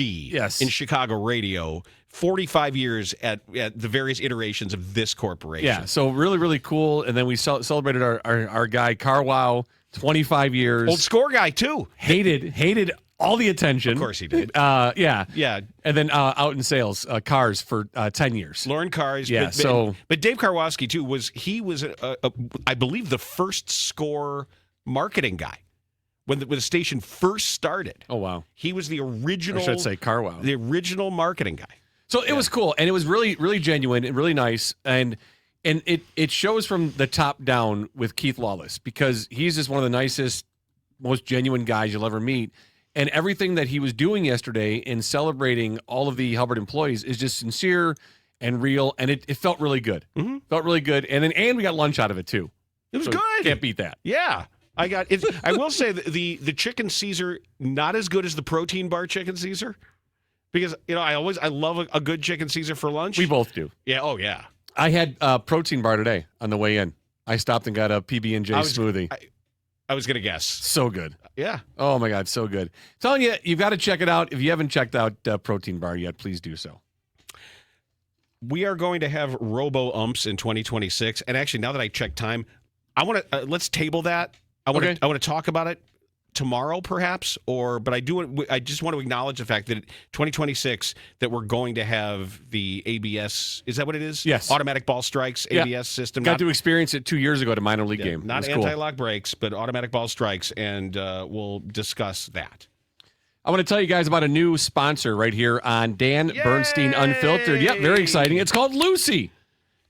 in Chicago radio. 45 years at the various iterations of this corporation. Yeah, so really, really cool. And then we celebrated our guy, Carwow, 25 years. Old score guy, too. Hated all the attention. Of course he did. Yeah. And then out in sales, cars for 10 years. Lauren Cars. Yeah, but Dave Karwowski, too, was I believe, the first score marketing guy. When the station first started. Oh, wow. He was the original. I should say Carwow. The original marketing guy. So it was cool, and it was really, really genuine and really nice, and it shows from the top down with Keith Lawless, because he's just one of the nicest, most genuine guys you'll ever meet, and everything that he was doing yesterday in celebrating all of the Hubbard employees is just sincere and real, and it felt really good. Mm-hmm. Felt really good, and we got lunch out of it, too. It was good. Can't beat that. Yeah. I will say the chicken Caesar, not as good as the protein bar chicken Caesar, because I love a good chicken Caesar for lunch. We both do. Yeah. Oh yeah. I had a protein bar today on the way in. I stopped and got a PB&J smoothie. I was gonna guess. So good. Yeah. Oh my God, so good. Telling you, you've got to check it out. If you haven't checked out Protein Bar yet, please do so. We are going to have Robo umps in 2026, and actually, now that I checked time, I want to let's table that. I want to talk about it tomorrow, perhaps, but I just want to acknowledge the fact that 2026 that we're going to have the ABS. Is that what it is? Yes. Automatic ball strikes ABS system. Got to experience it 2 years ago at a minor league game. Not anti-lock brakes, but automatic ball strikes, and we'll discuss that. I want to tell you guys about a new sponsor right here on Dan Bernstein Unfiltered. Yep, very exciting. It's called Lucy.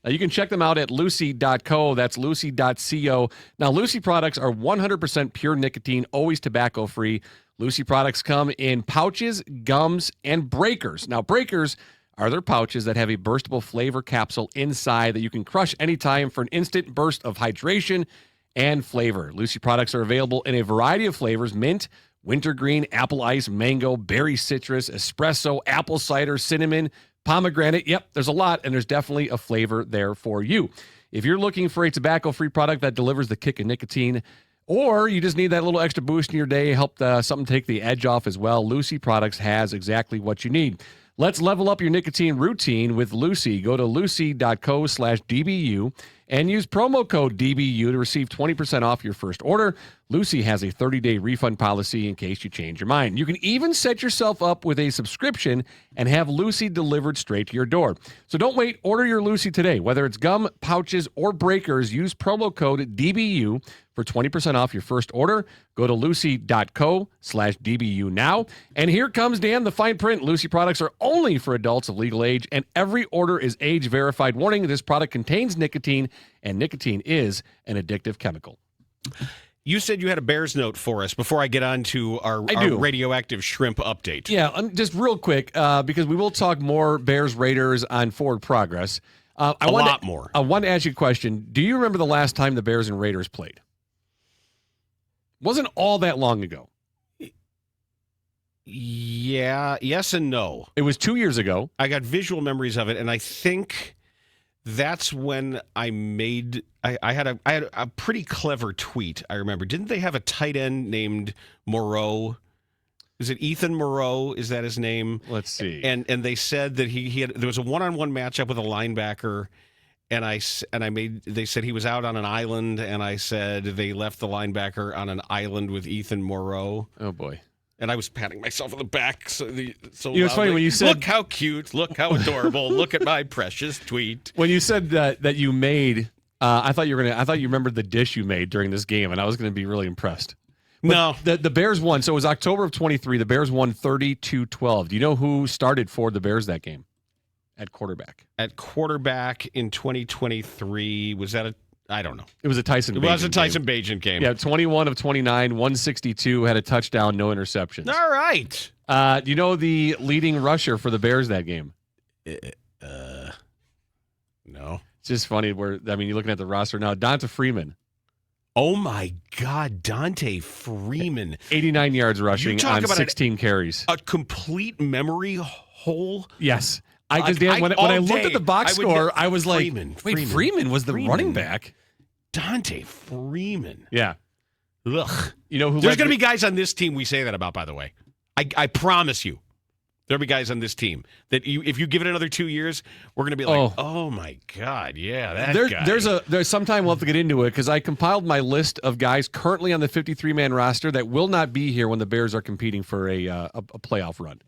You can check them out at lucy.co. That's lucy.co. Now, Lucy products are 100% pure nicotine, always tobacco-free. Lucy products come in pouches, gums, and breakers. Now, breakers are their pouches that have a burstable flavor capsule inside that you can crush anytime for an instant burst of hydration and flavor. Lucy products are available in a variety of flavors: mint, wintergreen, apple ice, mango, berry citrus, espresso, apple cider, cinnamon, pomegranate. Yep, there's a lot, and there's definitely a flavor there for you. If you're looking for a tobacco-free product that delivers the kick of nicotine, or you just need that little extra boost in your day, help something take the edge off as well, Lucy Products has exactly what you need. Let's level up your nicotine routine with Lucy. Go to lucy.co/DBU and use promo code DBU to receive 20% off your first order. Lucy has a 30-day refund policy in case you change your mind. You can even set yourself up with a subscription and have Lucy delivered straight to your door. So don't wait. Order your Lucy today. Whether it's gum, pouches, or breakers, use promo code DBU for 20% off your first order. Go to lucy.co/DBU now. And here comes Dan, the fine print. Lucy products are only for adults of legal age, and every order is age verified. Warning: this product contains nicotine, and nicotine is an addictive chemical. You said you had a Bears note for us before I get on to our radioactive shrimp update. Yeah, just real quick, because we will talk more Bears Raiders on Forward Progress. A lot more. I want to ask you a question. Do you remember the last time the Bears and Raiders played? Wasn't all that long ago. Yeah, yes and no. It was 2 years ago. I got visual memories of it, and I think that's when I made. I had a pretty clever tweet. I remember. Didn't they have a tight end named Moreau? Is it Ethan Moreau? Is that his name? Let's see. And they said that he had. There was a one-on-one matchup with a linebacker, they said he was out on an island, and I said they left the linebacker on an island with Ethan Moreau. Oh boy. And I was patting myself on the back. So it's funny when you said, "Look how cute! Look how adorable! Look at my precious tweet." When you said that you made, I thought you remembered the dish you made during this game, and I was going to be really impressed. But no, the Bears won. So it was October of 23. The Bears won 32-12. Do you know who started for the Bears that game at quarterback? At quarterback in 2023, was that I don't know. It was a Tyson. It was a Tyson Bagent game. Yeah, 21 of 29, 162, had a touchdown, no interceptions. All right. Do you know the leading rusher for the Bears that game? No. It's just funny you're looking at the roster now. Donta Freeman. Oh, my God. Dante Freeman. 89 yards rushing on 16 carries. A complete memory hole. Yes. When I looked at the box score, I was like, Freeman was the running back. Dante Freeman. Yeah. Ugh. You know who? There's going to be guys on this team we say that about, by the way. I promise you. There'll be guys on this team that if you give it another 2 years, we're going to be like, oh my God, yeah, that guy. There's sometime we'll have to get into it because I compiled my list of guys currently on the 53-man roster that will not be here when the Bears are competing for a playoff run.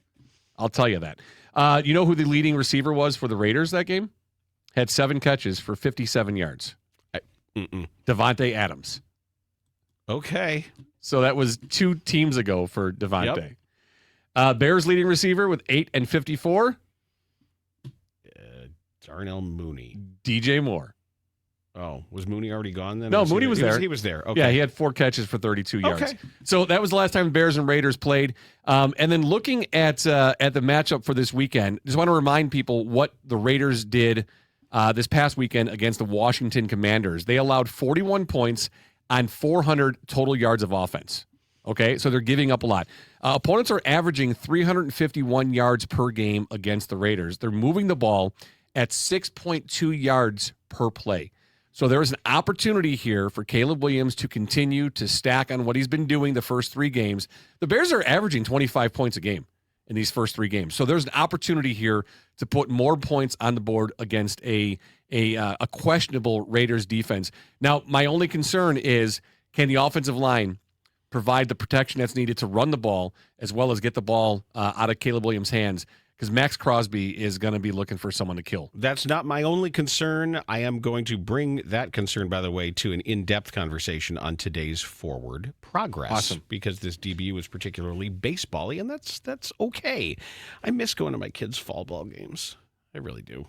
I'll tell you that. You know who the leading receiver was for the Raiders that game? Had 7 catches for 57 yards. Devontae Adams. Okay. So that was 2 teams ago for Devontae. Yep. Bears leading receiver with 8 and 54. Darnell Mooney. DJ Moore. Oh, was Mooney already gone then? No, Mooney was there. He was there. Okay. Yeah, he had 4 catches for 32 yards. Okay. So that was the last time the Bears and Raiders played. And then looking at the matchup for this weekend, just want to remind people what the Raiders did this past weekend against the Washington Commanders. They allowed 41 points on 400 total yards of offense. Okay, so they're giving up a lot. Opponents are averaging 351 yards per game against the Raiders. They're moving the ball at 6.2 yards per play. So there is an opportunity here for Caleb Williams to continue to stack on what he's been doing the first 3 games. The Bears are averaging 25 points a game in these first 3 games. So there's an opportunity here to put more points on the board against a questionable Raiders defense. Now, my only concern is, can the offensive line provide the protection that's needed to run the ball as well as get the ball out of Caleb Williams' hands? Because Max Crosby is going to be looking for someone to kill. That's not my only concern. I am going to bring that concern, by the way, to an in-depth conversation on today's Forward Progress. Awesome. Because this DBU was particularly baseball-y, and that's okay. I miss going to my kids' fall ball games. I really do.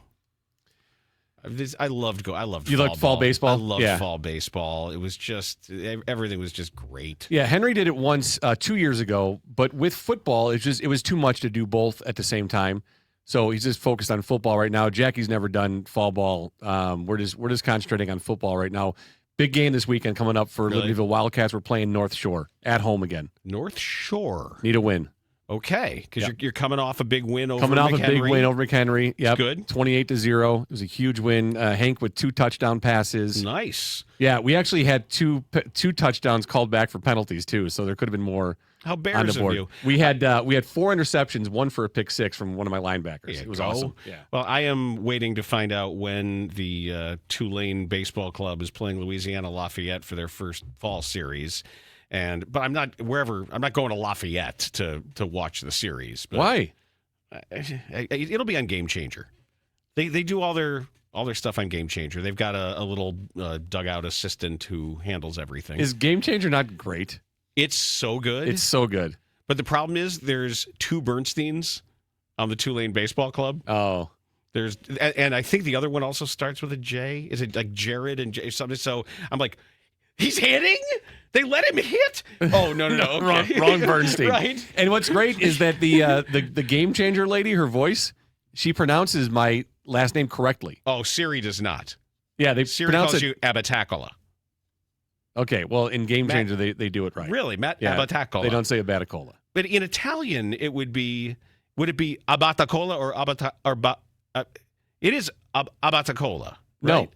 I loved You liked fall baseball? I loved fall baseball. It was just, everything was just great. Yeah, Henry did it once 2 years ago, but with football, it was too much to do both at the same time. So he's just focused on football right now. Jackie's never done fall ball. We're just concentrating on football right now. Big game this weekend coming up for Libertyville Wildcats. We're playing North Shore at home again. North Shore. Need a win. Okay, because you're coming off a big win over Coming off McHenry. a big win over McHenry. Yep. Good. 28-0. It was a huge win. Hank with 2 touchdown passes. Nice. Yeah, we actually had two touchdowns called back for penalties too, so there could have been more. How on Bears the board. of you. We had 4 interceptions, 1 for a pick 6 from one of my linebackers. It was awesome. Yeah. Well, I am waiting to find out when the Tulane Baseball Club is playing Louisiana Lafayette for their first fall series. But I'm not going to Lafayette to watch the series. But why? It'll be on Game Changer. They do all their stuff on Game Changer. They've got a little dugout assistant who handles everything. Is Game Changer not great? It's so good. It's so good. But the problem is there's 2 Bernsteins on the Tulane Baseball Club. Oh. And I think the other one also starts with a J. Is it like Jared and J something? So I'm like, he's hitting? They let him hit? Oh, no. Okay. wrong Bernstein. Right. And what's great is that the Game Changer lady, her voice, she pronounces my last name correctly. Oh, Siri does not. Yeah, they Siri pronounce calls it. you Abatacola. Okay, well, in Game Changer, they do it right. Really, Matt Yeah, Abatacola. They don't say Abatacola. But in Italian, it would be. Would it be Abatacola or Abata or it is Abatacola, right? No.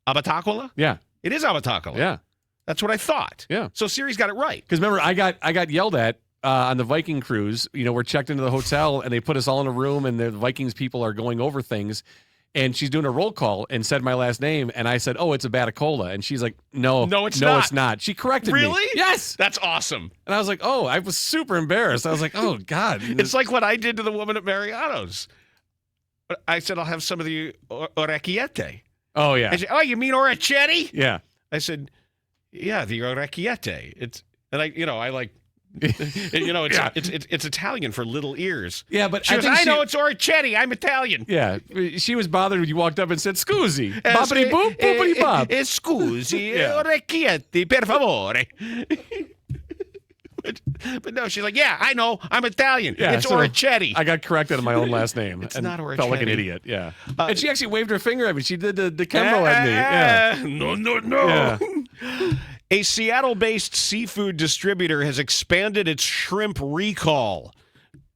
Abatacola? Yeah, It is Abatacola. yeah, That's what I thought. yeah. So Siri's got it right. Because remember, I got yelled at on the Viking cruise. We're checked into the hotel, and they put us all in a room, and the Vikings people are going over things. And she's doing a roll call and said my last name, and I said, "Oh, it's a Batacola," and she's like, "No, it's not. it's not." She corrected me. Really? Yes. That's awesome. And I was like, "Oh," I was super embarrassed. I was like, "Oh God." It's like what I did to the woman at Mariano's. I said, "I'll have some of the orecchiette." Oh yeah. And she said, "Oh, you mean orecchiette?" Yeah. I said, "Yeah, the orecchiette." I like. It's Italian for little ears. Yeah, but She goes, I know it's orecchiette. I'm Italian. Yeah, she was bothered when you walked up and said, "Scusi, boppity boop, boopity bob." Scusi, Yeah. orecchiette, per favore. But no, she's like, yeah, I know. I'm Italian. Yeah, it's so orecchiette. I got corrected on my own last name. It's and not felt like an Orecchiette. idiot. Yeah, and she actually waved her finger at me. She did the Kembo at me. Yeah. No. Yeah. A Seattle-based seafood distributor has expanded its shrimp recall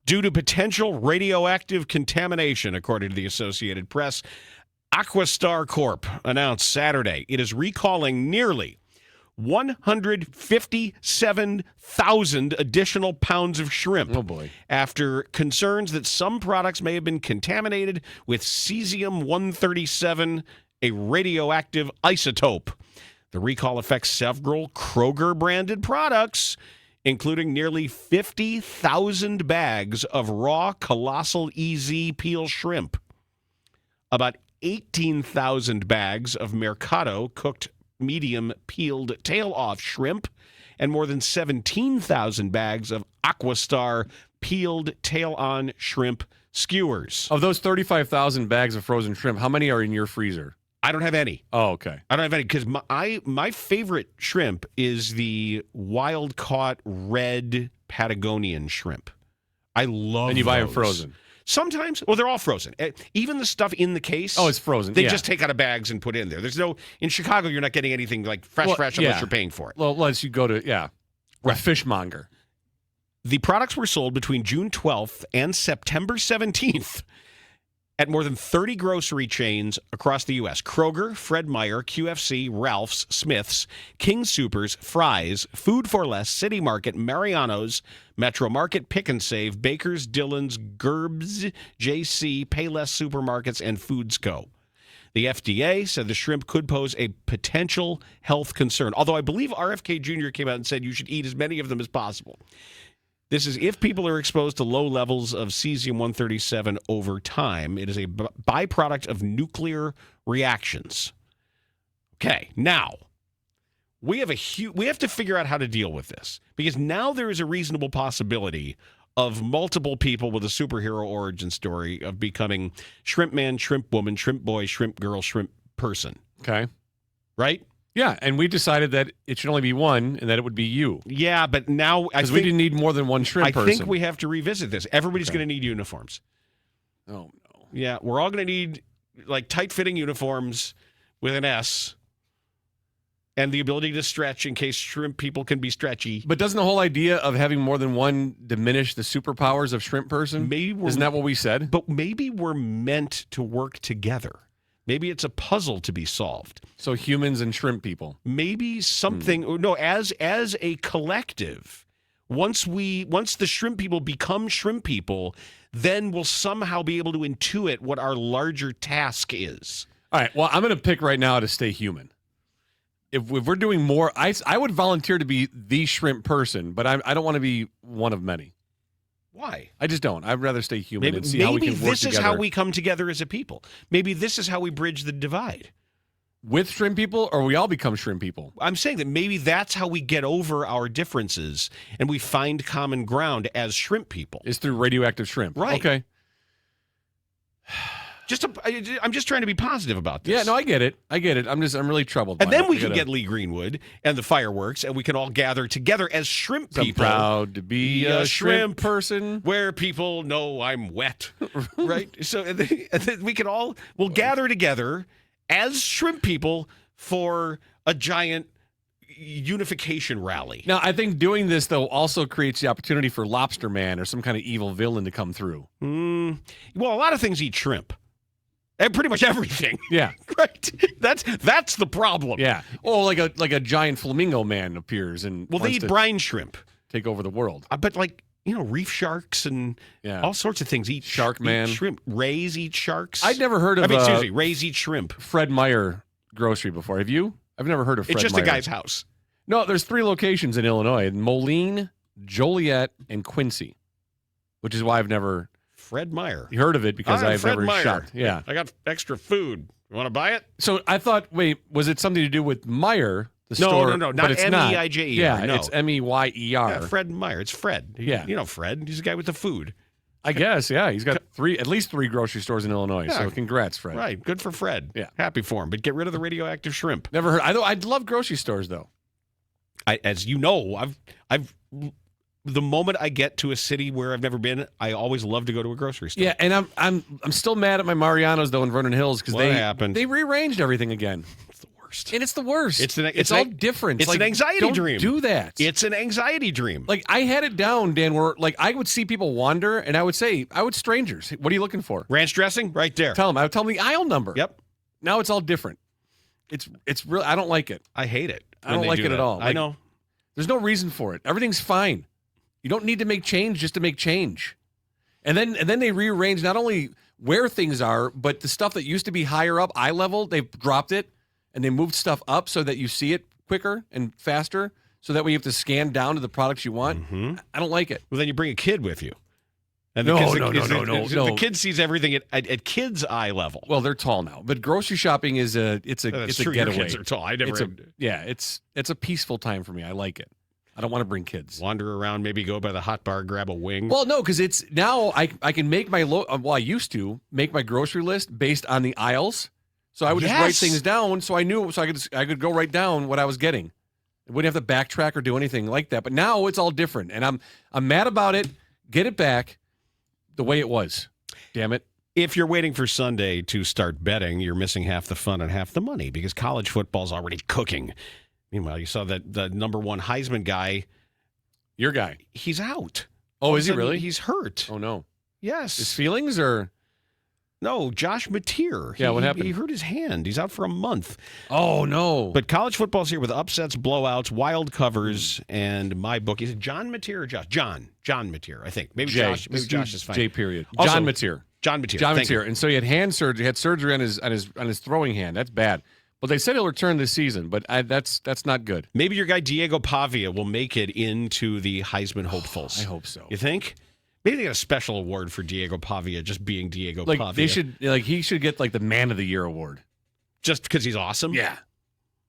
due to potential radioactive contamination, according to the Associated Press. Aquastar Corp announced Saturday it is recalling nearly 157,000 additional pounds of shrimp. Oh, boy. After concerns that some products may have been contaminated with cesium-137, a radioactive isotope. The recall affects several Kroger-branded products, including nearly 50,000 bags of raw Colossal EZ peel shrimp, about 18,000 bags of Mercado cooked medium peeled tail-off shrimp, and more than 17,000 bags of Aquastar peeled tail-on shrimp skewers. Of those 35,000 bags of frozen shrimp, how many are in your freezer? I don't have any. Oh, okay. I don't have any because my favorite shrimp is the wild-caught red Patagonian shrimp. I love And you buy them those. frozen? Sometimes. Well, they're all frozen. Even the stuff in the case. Oh, it's frozen. They yeah. just take out of bags and put in there. There's no in Chicago. You're not getting anything like fresh unless you're paying for it. Well, unless you go to a fishmonger. The products were sold between June 12th and September 17th at more than 30 grocery chains across the U.S. Kroger, Fred Meyer, QFC, Ralph's, Smith's, King Soopers, Fry's, Food for Less, City Market, Mariano's, Metro Market, Pick and Save, Baker's, Dillon's, Gerb's, JC, Payless Supermarkets, and Foods Co. The FDA said the shrimp could pose a potential health concern, although I believe RFK Jr. came out and said you should eat as many of them as possible. This is if people are exposed to low levels of cesium-137 over time. It is a byproduct of nuclear reactions. Okay, now we have to figure out how to deal with this because now there is a reasonable possibility of multiple people with a superhero origin story of becoming shrimp man, shrimp woman, shrimp boy, shrimp girl, shrimp person. Okay. Right? Yeah, and we decided that it should only be one and that it would be you. Yeah, but now Because we didn't need more than one shrimp person. I think we have to revisit this. Everybody's going to need uniforms. Oh, no. Yeah, we're all going to need like tight-fitting uniforms with an S and the ability to stretch in case shrimp people can be stretchy. But doesn't the whole idea of having more than one diminish the superpowers of shrimp person? Isn't that what we said? But maybe we're meant to work together. Maybe it's a puzzle to be solved. So humans and shrimp people. Maybe something. No, as a collective, once the shrimp people become shrimp people, then we'll somehow be able to intuit what our larger task is. All right. Well, I'm going to pick right now to stay human. If we're doing more, I would volunteer to be the shrimp person, but I don't want to be one of many. Why? I just don't. I'd rather stay human and see how we can work together. Maybe this is how we come together as a people. Maybe this is how we bridge the divide. With shrimp people, or we all become shrimp people? I'm saying that maybe that's how we get over our differences and we find common ground as shrimp people. Is through radioactive shrimp. Right. Okay. I'm just trying to be positive about this. Yeah, no, I get it. I'm really troubled by And then it. we can get Lee Greenwood and the fireworks, and we can all gather together as shrimp I'm people. proud to be a shrimp person. Where people know I'm wet, right? So and then we'll gather together as shrimp people for a giant unification rally. Now, I think doing this, though, also creates the opportunity for Lobster Man or some kind of evil villain to come through. Well, a lot of things eat shrimp. And pretty much everything. Yeah. Right? That's the problem. Yeah. Oh, like a giant flamingo man appears and Well, they eat brine shrimp. Take over the world. But reef sharks and all sorts of things eat Shark Man. Eat shrimp. Rays eat sharks. I'd never heard of excuse me, rays eat shrimp. Fred Meyer grocery before. Have you? I've never heard of Fred Meyer. It's just a guy's house. No, there's 3 locations in Illinois: Moline, Joliet, and Quincy. Which is why I've never Fred Meyer. heard of it because I've Fred never Meyer. shopped. Yeah. I got extra food. You want to buy it? So I thought, wait, was it something to do with Meyer, the No, store? not but it's M-E-I-J-E-R. Yeah, no. it's Meyer. Yeah, Fred Meyer. It's Fred. Yeah. You know Fred. He's the guy with the food. I guess, yeah. He's got at least 3 grocery stores in Illinois. Yeah. So congrats, Fred. Right. Good for Fred. Yeah. Happy for him. But get rid of the radioactive shrimp. Never heard. I'd love grocery stores though. As you know, I've the moment I get to a city where I've never been, I always love to go to a grocery store. Yeah, and I'm still mad at my Mariano's though in Vernon Hills because What happened? they rearranged everything again. It's the worst. And it's the worst. It's all different. It's like, an anxiety don't dream. Do that. It's an anxiety dream. Like I had it down, Dan, where like I would see people wander and I would say, strangers, what are you looking for? Ranch dressing, right there. I would tell them the aisle number. Yep. Now it's all different. It's real. I don't like it. I hate it. I don't like it at all. I know. There's no reason for it. Everything's fine. You don't need to make change just to make change. And then they rearrange not only where things are, but the stuff that used to be higher up, eye level, they've dropped it and they moved stuff up so that you see it quicker and faster. So that way you have to scan down to the products you want. Mm-hmm. I don't like it. Well, then you bring a kid with you. And No. The kid sees everything at kid's eye level. Well, they're tall now, but grocery shopping is That's a true. Your getaway. kids are tall. I never. It's a peaceful time for me. I like it. I don't want to bring kids. Wander around, maybe go by the hot bar, grab a wing. Well, no, because it's now I can make my I used to make my grocery list based on the aisles. So I would just write things down, so I knew, so I could go write down what I was getting. I wouldn't have to backtrack or do anything like that. But now it's all different, and I'm mad about it. Get it back the way it was. Damn it. If you're waiting for Sunday to start betting, you're missing half the fun and half the money because college football's already cooking. Meanwhile, you saw that the number 1 Heisman guy, Your guy. he's out. Oh, is he really? He's hurt. Oh no. Yes. His feelings or No, Josh Mateer. Yeah, what happened? He hurt his hand. He's out for a month. Oh no. But college football's here with upsets, blowouts, wild covers, and my book. Is it John Mateer or Josh? John Mateer, I think. Maybe J. Josh. Maybe Josh is fine. J. Period. Also, John Mateer. John Mateer. John Thank you. Mateer. And so he had hand surgery. He had surgery on his throwing hand. That's bad. But they said he'll return this season. But that's not good. Maybe your guy Diego Pavia will make it into the Heisman hopefuls. I hope so. You think? Maybe they get a special award for Diego Pavia just being Diego Pavia. He should get like the Man of the Year award. Just because he's awesome? Yeah.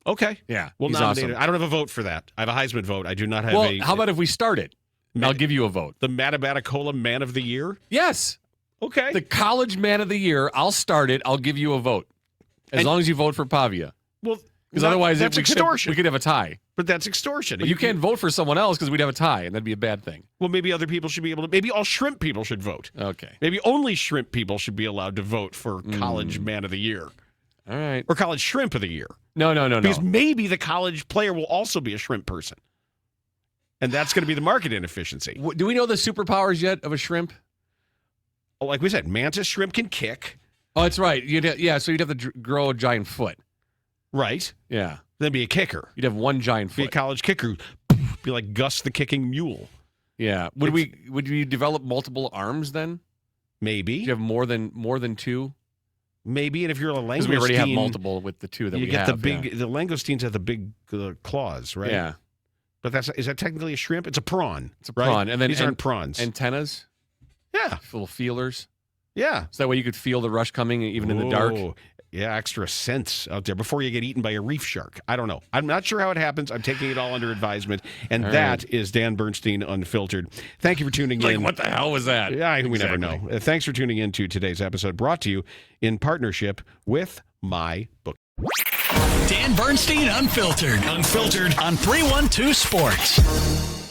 Okay. Yeah. We'll he's nominate awesome. it. I don't have a vote for that. I have a Heisman vote. I do not have how about if we start it? I'll give you a vote. The Matabatacola Man of the Year? Yes. Okay. The College Man of the Year. I'll start it. I'll give you a vote. As long as you vote for Pavia. Well, because otherwise that's extortion. We could have a tie. But that's extortion. But you can't vote for someone else because we'd have a tie, and that'd be a bad thing. Well, maybe other people should be able to. Maybe all shrimp people should vote. Okay. Maybe only shrimp people should be allowed to vote for College Man of the Year. All right. Or College Shrimp of the Year. No. Because maybe the college player will also be a shrimp person. And that's going to be the market inefficiency. Do we know the superpowers yet of a shrimp? Oh, like we said, mantis shrimp can kick. Oh, that's right. So you'd have to grow a giant foot. Right. Yeah. Then be a kicker. You'd have one giant Be a foot. college kicker. Be like Gus the kicking mule. Yeah. Would we develop multiple arms then? Maybe. Do you have more than 2? Maybe, and if you're a langoustine, Because we already have multiple with the 2 that you we get have. the big. The langoustines have the big claws, right? Yeah. But is that technically a shrimp? It's a prawn. It's a right? prawn, and then these aren't prawns. Antennas, Yeah, little feelers. yeah. So that way you could feel the rush coming even in the dark. Oh, Yeah, extra cents out there before you get eaten by a reef shark. I don't know. I'm not sure how it happens. I'm taking it all under advisement. And that is Dan Bernstein Unfiltered. Thank you for tuning in. What the hell was that? Yeah, we never know. Thanks for tuning in to today's episode, brought to you in partnership with my book. Dan Bernstein Unfiltered. Unfiltered on 312 Sports.